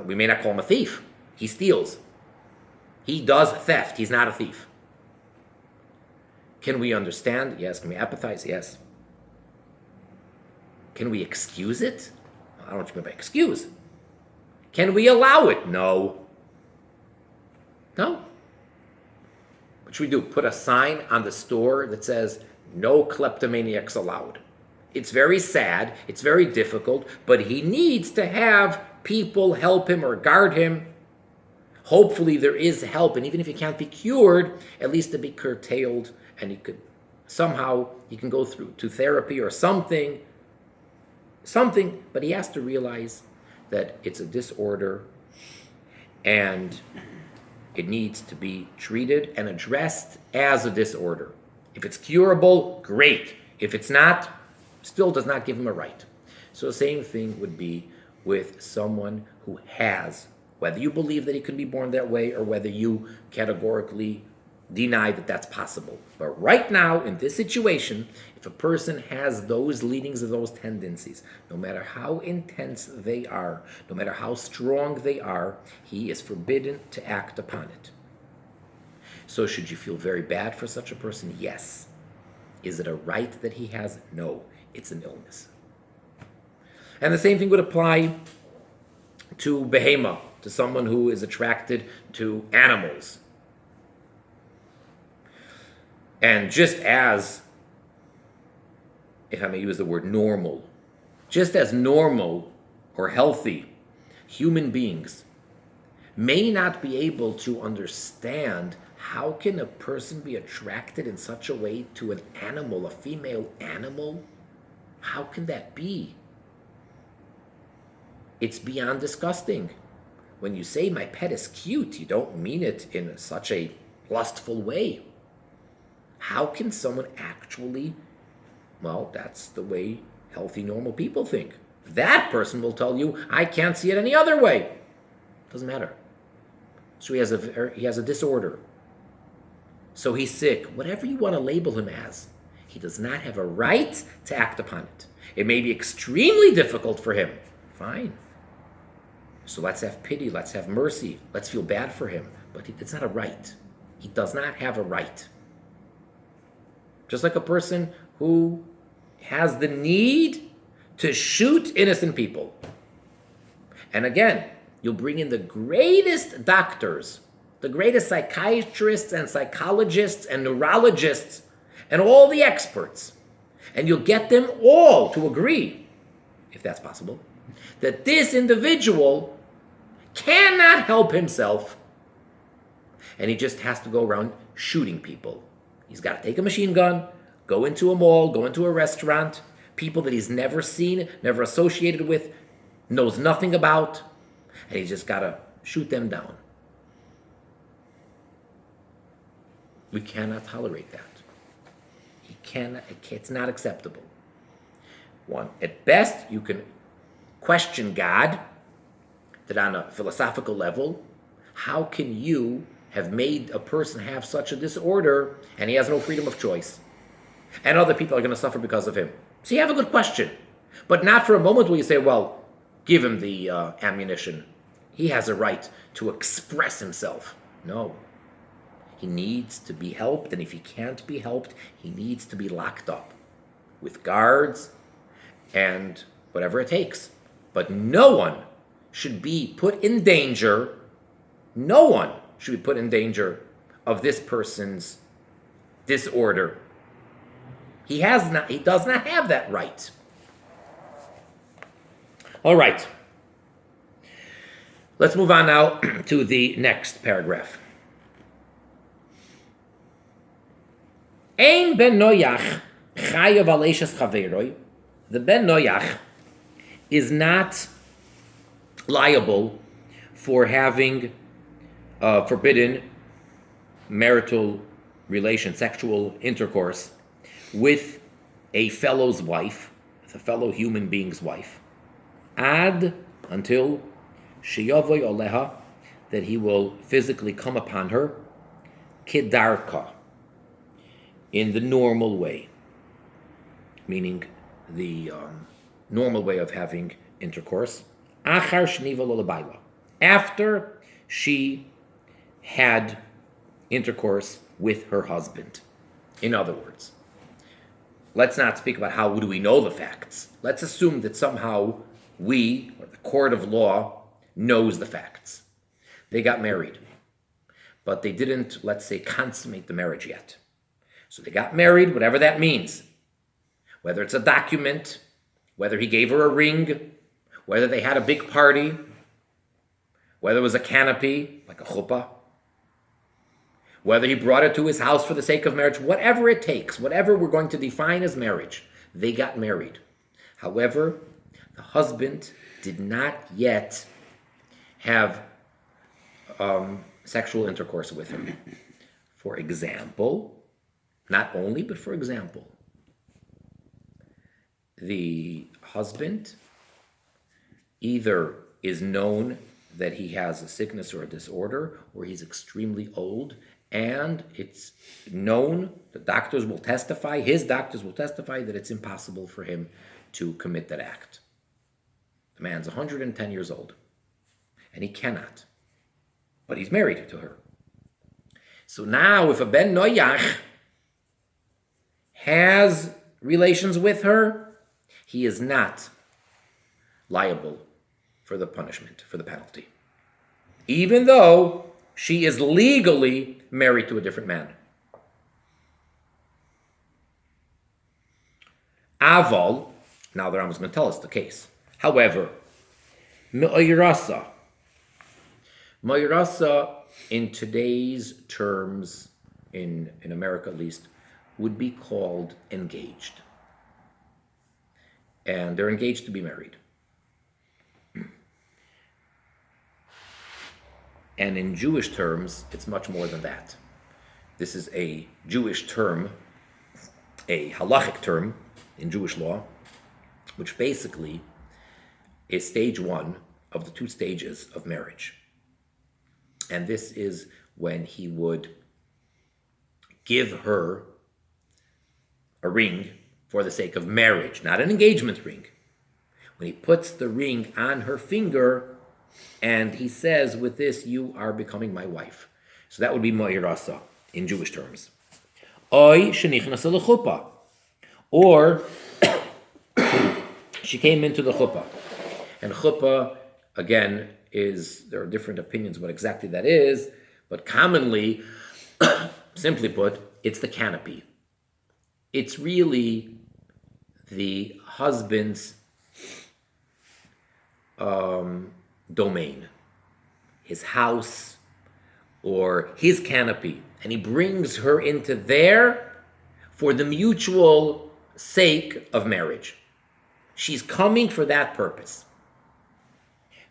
we may not call him a thief. He steals. He does theft. He's not a thief. Can we understand? Yes. Can we empathize? Yes. Can we excuse it? I don't know what you mean by excuse. Can we allow it? No. No. What should we do? Put a sign on the store that says, no kleptomaniacs allowed. It's very sad. It's very difficult. But he needs to have people help him or guard him. Hopefully there is help. And even if he can't be cured, at least to be curtailed. And he could somehow, he can go through to therapy or something. But he has to realize that it's a disorder and it needs to be treated and addressed as a disorder. If it's curable, great. If it's not, still does not give him a right. So the same thing would be with someone who has, whether you believe that he could be born that way or whether you categorically deny that that's possible. But right now, in this situation, if a person has those leanings or those tendencies, no matter how intense they are, no matter how strong they are, he is forbidden to act upon it. So should you feel very bad for such a person? Yes. Is it a right that he has? No. It's an illness. And the same thing would apply to behema, to someone who is attracted to animals. And just as, if I may use the word normal, just as normal or healthy human beings may not be able to understand how can a person be attracted in such a way to an animal, a female animal? How can that be? It's beyond disgusting. When you say my pet is cute, you don't mean it in such a lustful way. How can someone actually, well, that's the way healthy, normal people think. That person will tell you, I can't see it any other way. Doesn't matter. So he has a disorder. So he's sick. Whatever you want to label him as, he does not have a right to act upon it. It may be extremely difficult for him. Fine. So let's have pity. Let's have mercy. Let's feel bad for him. But it's not a right. He does not have a right. Just like a person who has the need to shoot innocent people. And again, you'll bring in the greatest doctors, the greatest psychiatrists and psychologists and neurologists and all the experts. And you'll get them all to agree, if that's possible, that this individual cannot help himself and he just has to go around shooting people. He's got to take a machine gun, go into a mall, go into a restaurant, people that he's never seen, never associated with, knows nothing about, and he's just got to shoot them down. We cannot tolerate that. It's not acceptable. One, at best, you can question God, that on a philosophical level, how can you have made a person have such a disorder and he has no freedom of choice? And other people are going to suffer because of him. So you have a good question. But not for a moment will you say, well, give him the ammunition. He has a right to express himself. No. He needs to be helped, and if he can't be helped, he needs to be locked up with guards and whatever it takes. But no one should be put in danger. No one should be put in danger of this person's disorder. He does not have that right. All right. Let's move on now to the next paragraph. Ein ben noyach chayav aleishes chaveroi. The ben noyach is not liable for having forbidden marital relation, sexual intercourse with a fellow's wife, with a fellow human being's wife, until sheyavoy oleha, that he will physically come upon her, kidarka, in the normal way, meaning the normal way of having intercourse, after she had intercourse with her husband. In other words, let's not speak about how do we know the facts. Let's assume that somehow we, or the court of law, knows the facts. They got married, but they didn't, let's say, consummate the marriage yet. So they got married, whatever that means. Whether it's a document, whether he gave her a ring, whether they had a big party, whether it was a canopy, like a chuppah, whether he brought it to his house for the sake of marriage, whatever it takes, whatever we're going to define as marriage, they got married. However, the husband did not yet have sexual intercourse with her. For example, not only, but for example, the husband either is known that he has a sickness or a disorder, or he's extremely old, and it's known, his doctors will testify that it's impossible for him to commit that act. The man's 110 years old, and he cannot, but he's married to her. So now, if a ben noyach has relations with her, he is not liable for the punishment, for the penalty, even though she is legally married to a different man. Aval, now the Rambam is going to tell us the case. However, maidservants in today's terms, in America at least, would be called engaged. And they're engaged to be married. And in Jewish terms, it's much more than that. This is a Jewish term, a halachic term in Jewish law, which basically is stage one of the two stages of marriage. And this is when he would give her a ring for the sake of marriage, not an engagement ring. When he puts the ring on her finger, and he says, with this, you are becoming my wife. So that would be maidservants in Jewish terms. Oy shenichnas lechuppah. Or she came into the chuppah. And chuppah, again, there are different opinions what exactly that is, but commonly, simply put, it's the canopy. It's really the husband's domain, his house, or his canopy, and he brings her into there for the mutual sake of marriage. She's coming for that purpose.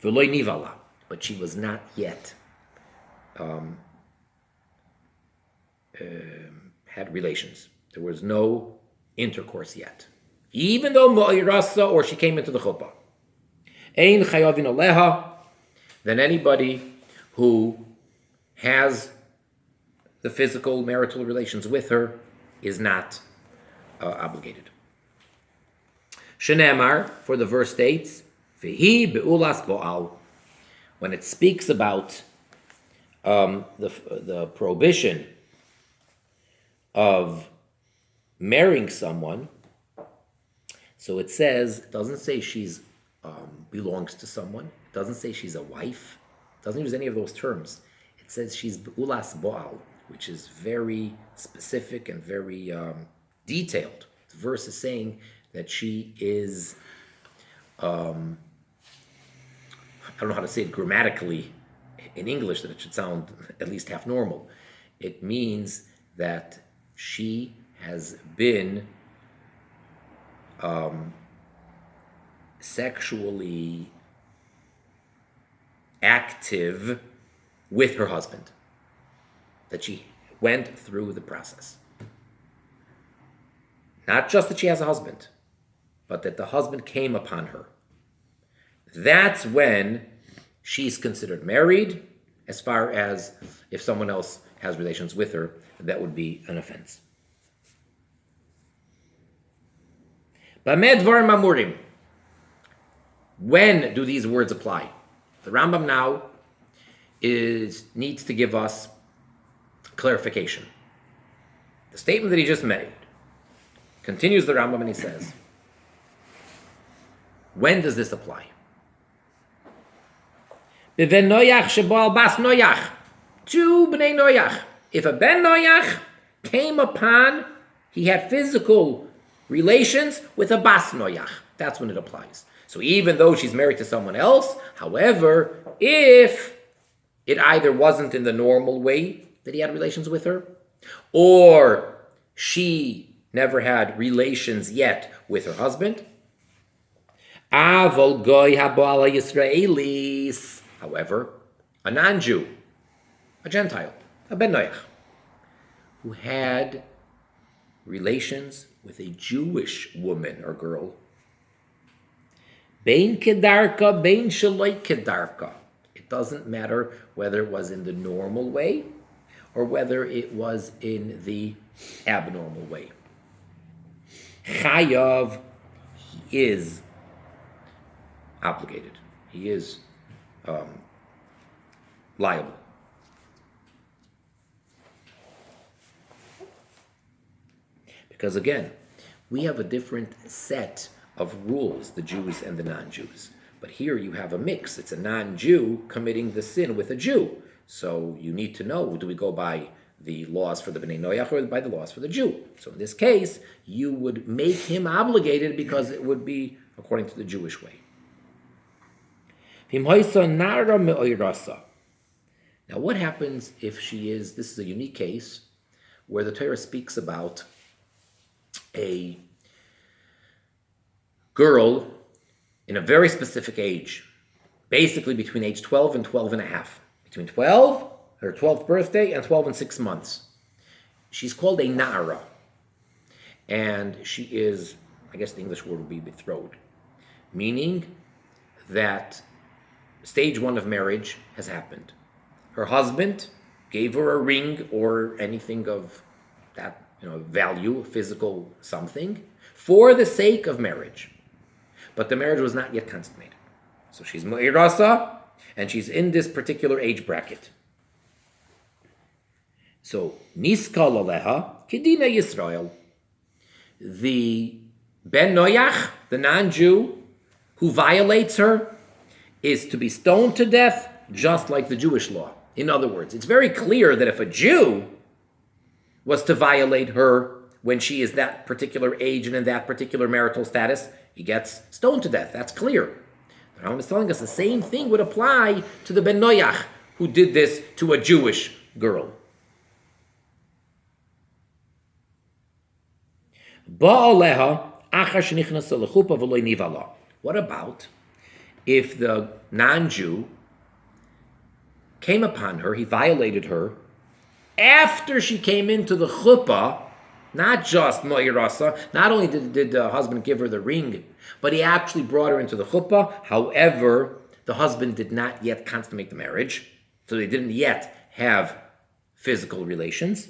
V'loi nivala, but she was not yet had relations. There was no intercourse yet, even though maidservants or she came into the chuppah. Ein chayavin aleha, then anybody who has the physical marital relations with her is not obligated. Shenemar, for the verse states, V'hi be'ulas bo'al, when it speaks about the prohibition of marrying someone, so it says, it doesn't say she's belongs to someone. It doesn't say she's a wife. It doesn't use any of those terms. It says she's ulas bo'al, which is very specific and very detailed. The verse is saying that she is, I don't know how to say it grammatically in English, that it should sound at least half normal. It means that she has been sexually active with her husband, that she went through the process. Not just that she has a husband, but that the husband came upon her. That's when she's considered married, as far as if someone else has relations with her, that would be an offense. Bameh dvarim amurim. When do these words apply? The Rambam now needs to give us clarification. The statement that he just made, continues the Rambam and he says, when does this apply? B'ven Noach shebal bas Noach. Two b'nei Noach. If a ben Noach came upon, he had physical relations with a bas Noach. That's when it applies. So even though she's married to someone else, however, if it either wasn't in the normal way that he had relations with her, or she never had relations yet with her husband, Avol goy habala Yisraelis. However, a non-Jew, a Gentile, a ben Noach, who had relations with a Jewish woman or girl, bein kedarka, bein shaloi kedarka. It doesn't matter whether it was in the normal way or whether it was in the abnormal way. Chayav, he is obligated. He is liable. Because again, we have a different set of rules, the Jews and the non-Jews. But here you have a mix. It's a non-Jew committing the sin with a Jew. So you need to know, do we go by the laws for the Bnei Noach or by the laws for the Jew? So in this case, you would make him obligated because it would be according to the Jewish way. Now what happens if she is, this is a unique case, where the Torah speaks about a girl in a very specific age, basically between age 12 and 12 and a half. Between 12, her 12th birthday, and 12 and 6 months. She's called a na'ara. And she is, I guess the English word would be betrothed. Meaning that stage one of marriage has happened. Her husband gave her a ring or anything of that, value, physical something, for the sake of marriage. But the marriage was not yet consummated. So she's mu'irasa, and she's in this particular age bracket. So, niskal aleha, kedina Yisrael. The ben Noach, the non-Jew, who violates her, is to be stoned to death, just like the Jewish law. In other words, it's very clear that if a Jew was to violate her when she is that particular age and in that particular marital status, he gets stoned to death. That's clear. The Rambam is telling us the same thing would apply to the ben Noach who did this to a Jewish girl. What about if the non-Jew came upon her, he violated her, after she came into the chuppah, not just mo'irasa, not only did the husband give her the ring, but he actually brought her into the chuppah. However, the husband did not yet consummate the marriage, so they didn't yet have physical relations.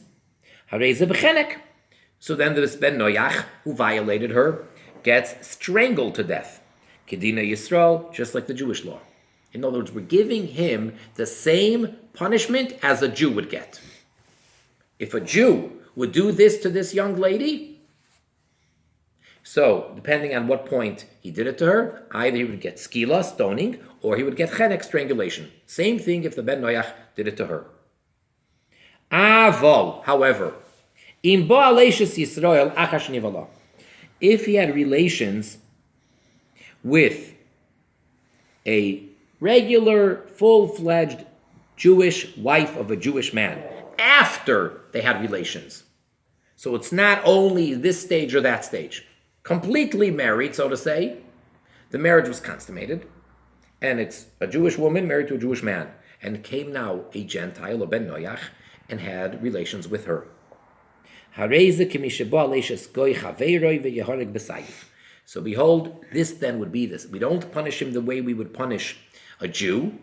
So then this ben Noach, who violated her, gets strangled to death. Kedina Yisrael, just like the Jewish law. In other words, we're giving him the same punishment as a Jew would get. If a Jew would do this to this young lady, so depending on what point he did it to her, either he would get skila, stoning, or he would get chenek, strangulation. Same thing if the ben Noach did it to her. Avol, however, im bo aleishus Yisrael achash nivala, if he had relations with a regular, full-fledged Jewish wife of a Jewish man, after they had relations. So it's not only this stage or that stage. Completely married, so to say. The marriage was consummated, and it's a Jewish woman married to a Jewish man, and came now a Gentile, a ben Noach, and had relations with her. So behold, this then would be this. We don't punish him the way we would punish a Jew.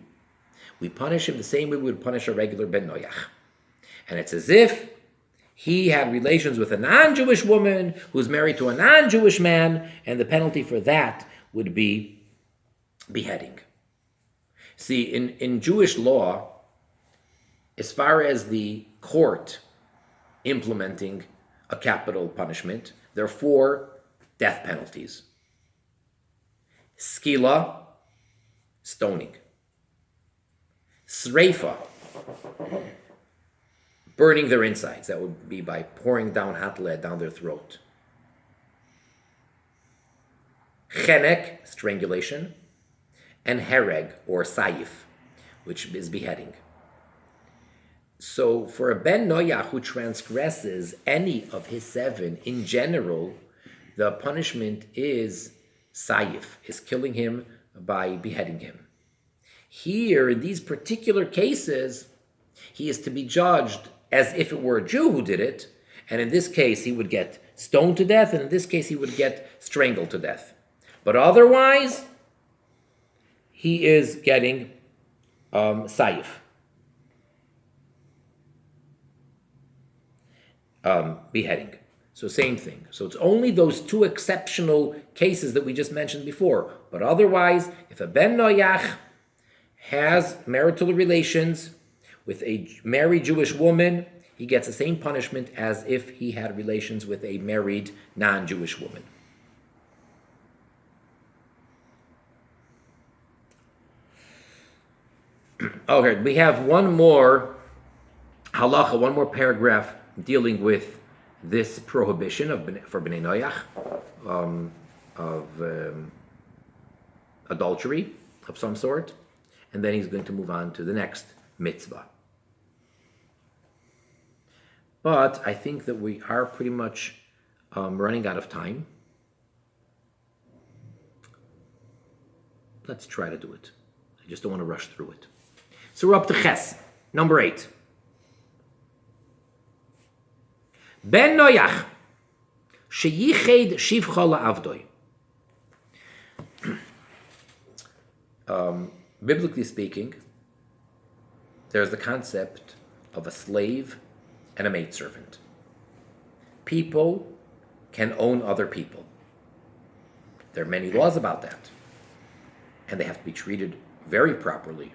We punish him the same way we would punish a regular ben Noach. And it's as if he had relations with a non-Jewish woman who's married to a non-Jewish man, and the penalty for that would be beheading. See, in Jewish law, as far as the court implementing a capital punishment, there are 4 death penalties. Skila, stoning. Sreifa, burning their insides. That would be by pouring down hot lead down their throat. Chenek, strangulation. And hereg, or saif, which is beheading. So for a ben noyach who transgresses any of his 7, in general, the punishment is saif, is killing him by beheading him. Here, in these particular cases, he is to be judged as if it were a Jew who did it, and in this case he would get stoned to death, and in this case he would get strangled to death. But otherwise, he is getting saif. Beheading. So same thing. So it's only those 2 exceptional cases that we just mentioned before. But otherwise, if a ben noyach has marital relations with a married Jewish woman, he gets the same punishment as if he had relations with a married non-Jewish woman. Okay, we have one more halacha, one more paragraph dealing with this prohibition for bnei noyach of adultery of some sort, and then he's going to move on to the next mitzvah. But I think that we are pretty much running out of time. Let's try to do it. I just don't want to rush through it. So we're up to Ches, number 8. Ben noyach sheyiched shivcha la'avdoi. Biblically speaking, there's the concept of a slave and a maidservant. People can own other people. There are many laws about that, and they have to be treated very properly.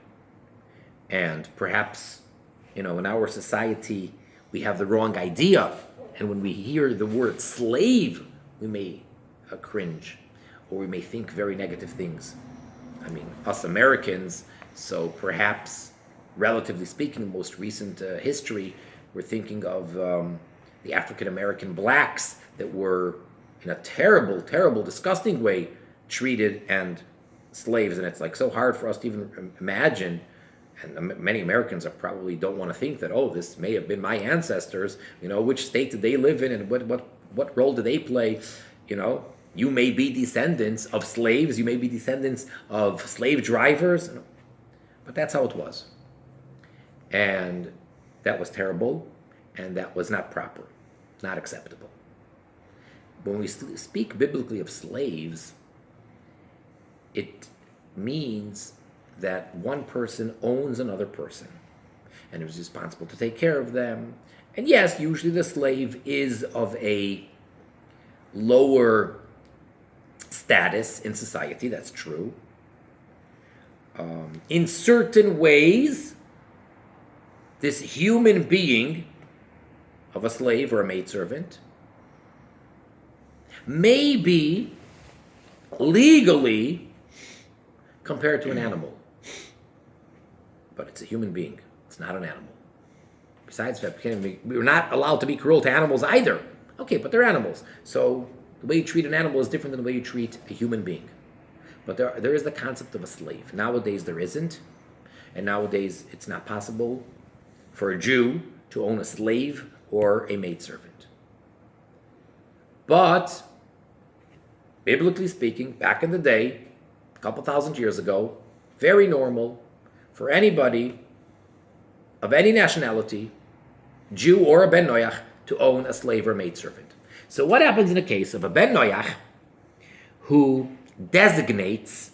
And perhaps, in our society, we have the wrong idea. And when we hear the word slave, we may cringe, or we may think very negative things. I mean, us Americans, so perhaps, relatively speaking, in most recent history, we're thinking of the African-American blacks that were, in a terrible, terrible, disgusting way, treated and slaves. And it's like so hard for us to even imagine. And many Americans probably don't want to think that, this may have been my ancestors. Which state did they live in, and what role do they play? You may be descendants of slaves. You may be descendants of slave drivers. But that's how it was. And that was terrible, and that was not proper, not acceptable. When we speak biblically of slaves, it means that one person owns another person and is responsible to take care of them. And yes, usually the slave is of a lower status in society, that's true. In certain ways, this human being of a slave or a maidservant may be legally compared to an animal. But it's a human being. It's not an animal. Besides that, we're not allowed to be cruel to animals either. Okay, but they're animals. So the way you treat an animal is different than the way you treat a human being. But there is the concept of a slave. Nowadays there isn't. And nowadays it's not possible for a Jew to own a slave or a maidservant. But, biblically speaking, back in the day, a couple thousand years ago, very normal for anybody of any nationality, Jew or a ben noyach, to own a slave or maidservant. So what happens in the case of a ben noyach who designates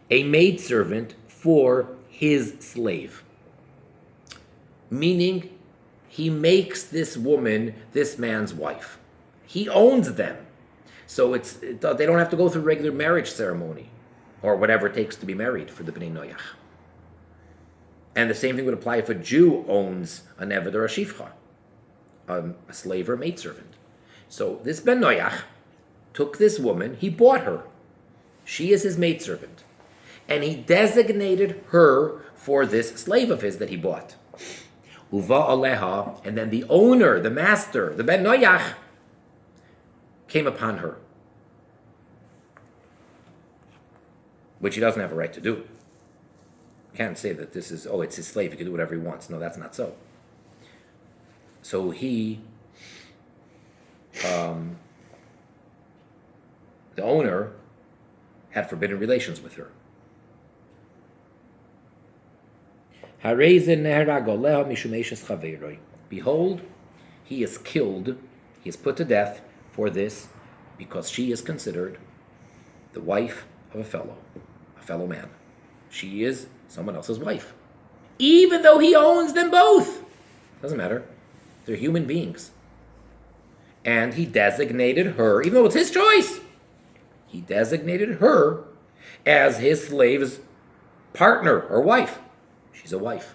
a maidservant for his slave? Meaning, he makes this woman this man's wife. He owns them. So they don't have to go through regular marriage ceremony or whatever it takes to be married for the Bnei Noach. And the same thing would apply if a Jew owns an Eved or a Shifcha, a slave or maidservant. So this Ben Noach took this woman, he bought her. She is his maidservant. And he designated her for this slave of his that he bought. Uva aleha, and then the owner, the master, the Ben Noach, came upon her, which he doesn't have a right to do. Can't say that this is, it's his slave, he can do whatever he wants. No, that's not so. So he, the owner, had forbidden relations with her. Behold, he is killed, he is put to death for this, because she is considered the wife of a fellow man. She is someone else's wife, even though he owns them both. Doesn't matter. They're human beings. And he designated her, even though it's his choice, he designated her as his slave's partner or wife. She's a wife.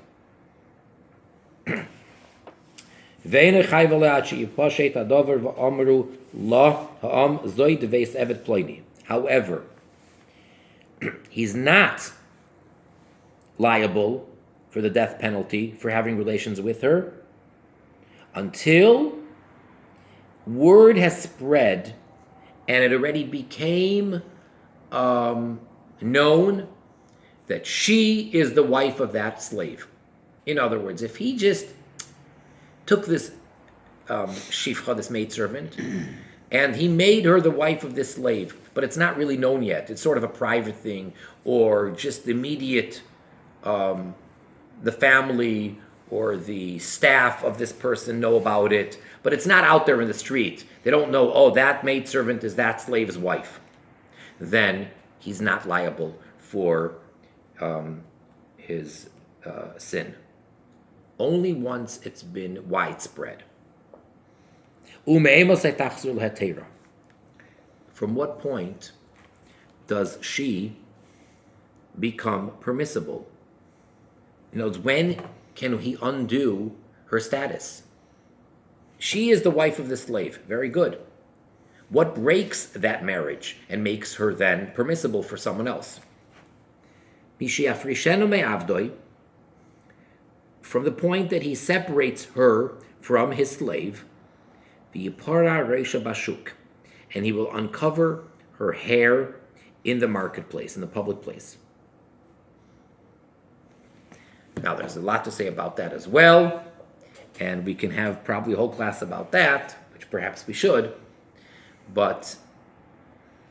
However, he's not liable for the death penalty for having relations with her until word has spread and it already became known that she is the wife of that slave. In other words, if he just took this shifcha, this maidservant, and he made her the wife of this slave, but it's not really known yet. It's sort of a private thing, or just immediate, the family or the staff of this person know about it, but it's not out there in the street. They don't know, that maidservant is that slave's wife. Then he's not liable for his sin. Only once it's been widespread. From what point does she become permissible? When can he undo her status? She is the wife of the slave. Very good. What breaks that marriage and makes her then permissible for someone else? From the point that he separates her from his slave, and he will uncover her hair in the marketplace, in the public place. Now, there's a lot to say about that as well, and we can have probably a whole class about that, which perhaps we should, but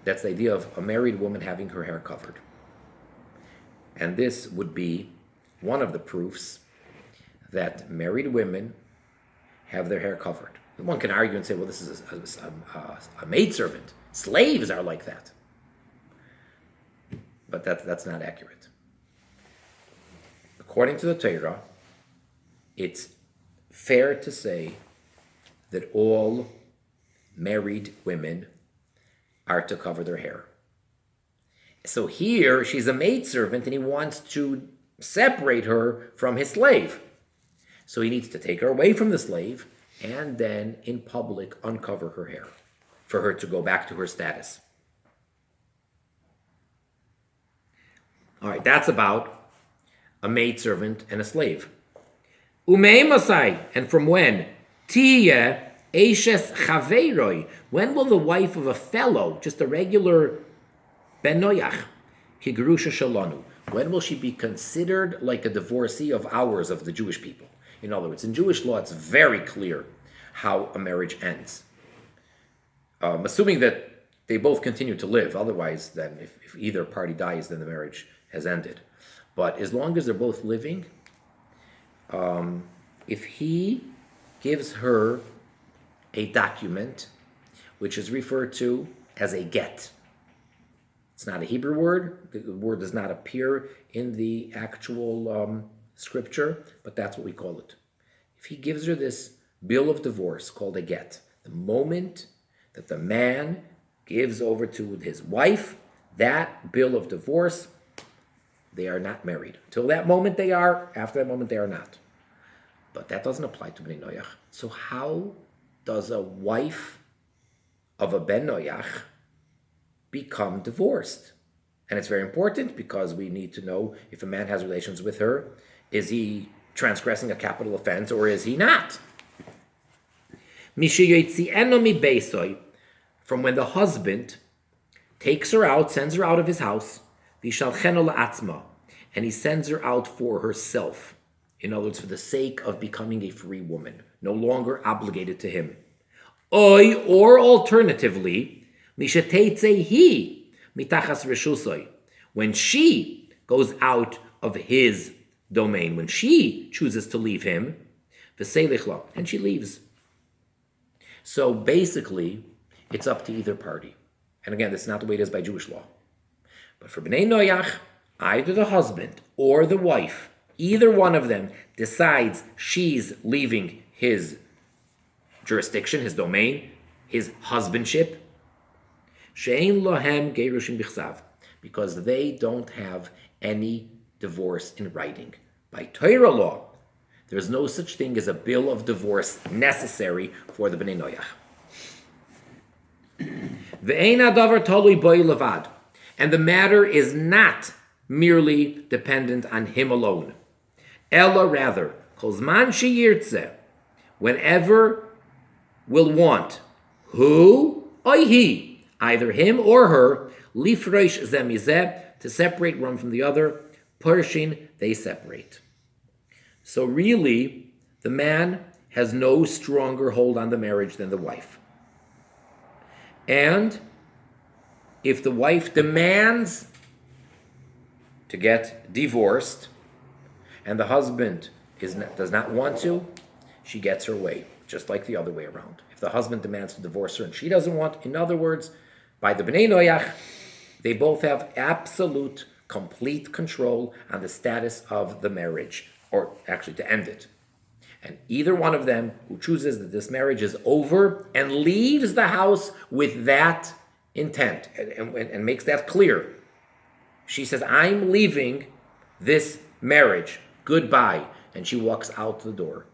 that's the idea of a married woman having her hair covered. And this would be one of the proofs that married women have their hair covered. One can argue and say, well, this is a maidservant. Slaves are like that. But that's not accurate. According to the Torah, it's fair to say that all married women are to cover their hair. So here, she's a maidservant, and he wants to separate her from his slave. So he needs to take her away from the slave and then in public uncover her hair for her to go back to her status. All right, that's about a maidservant and a slave. Umei Masai, and from when? Tiye Eishes Chaveiroi. When will the wife of a fellow, just a regular Ben Noach, Kigerusha Shalanu, when will she be considered like a divorcee of ours, of the Jewish people? In other words, in Jewish law, it's very clear how a marriage ends. Assuming that they both continue to live. Otherwise, then if either party dies, then the marriage has ended. But as long as they're both living, if he gives her a document, which is referred to as a get. It's not a Hebrew word. The word does not appear in the actual scripture, but that's what we call it. if he gives her this bill of divorce called a get, the moment that the man gives over to his wife that bill of divorce, they are not married. Till that moment they are, after that moment they are not. But that doesn't apply to Bnei Noach. So how does a wife of a Ben Noach become divorced? And it's very important because we need to know if a man has relations with her, is he transgressing a capital offense or is he not? From when the husband takes her out, sends her out of his house, and he sends her out for herself. In other words, for the sake of becoming a free woman, no longer obligated to him. Or alternatively, when she goes out of his domain, when she chooses to leave him, and she leaves. So basically, it's up to either party. And again, this is not the way it is by Jewish law. But for Bnei Noach, either the husband or the wife, either one of them decides she's leaving his jurisdiction, his domain, his husbandship, she'ein lohem gerushin bichsav, because they don't have any divorce in writing. By Torah law, there's no such thing as a bill of divorce necessary for the Bnei Noach. Ve'ein hadavar talui boi levad, and the matter is not merely dependent on him alone. Ella rather, kol zman sheyirtzeh, whenever will want, who? Oy he, either him or her, lifrosh zeh mizeh, to separate one from the other, purshin, they separate. So really, the man has no stronger hold on the marriage than the wife. And if the wife demands to get divorced and the husband does not want to, she gets her way, just like the other way around. If the husband demands to divorce her and she doesn't want, in other words, by the Bnei Noach, they both have absolute, complete control on the status of the marriage, or actually to end it. And either one of them who chooses that this marriage is over and leaves the house with that intent and makes that clear. She says, I'm leaving this marriage. Goodbye. And she walks out the door.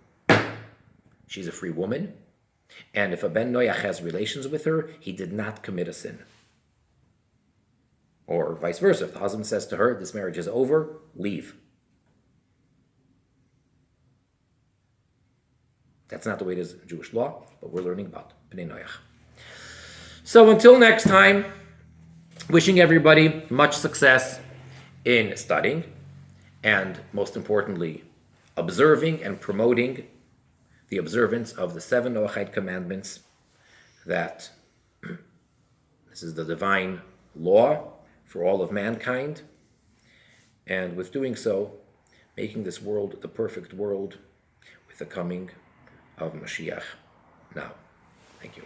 She's a free woman. And if a Ben Noach has relations with her, he did not commit a sin. Or vice versa. If the husband says to her, this marriage is over, leave. That's not the way it is in Jewish law, but we're learning about Bnei Noach. So until next time, wishing everybody much success in studying, and most importantly, observing and promoting the observance of the 7 Noahide commandments, that this is the divine law for all of mankind, and with doing so, making this world the perfect world with the coming of Mashiach now. Thank you.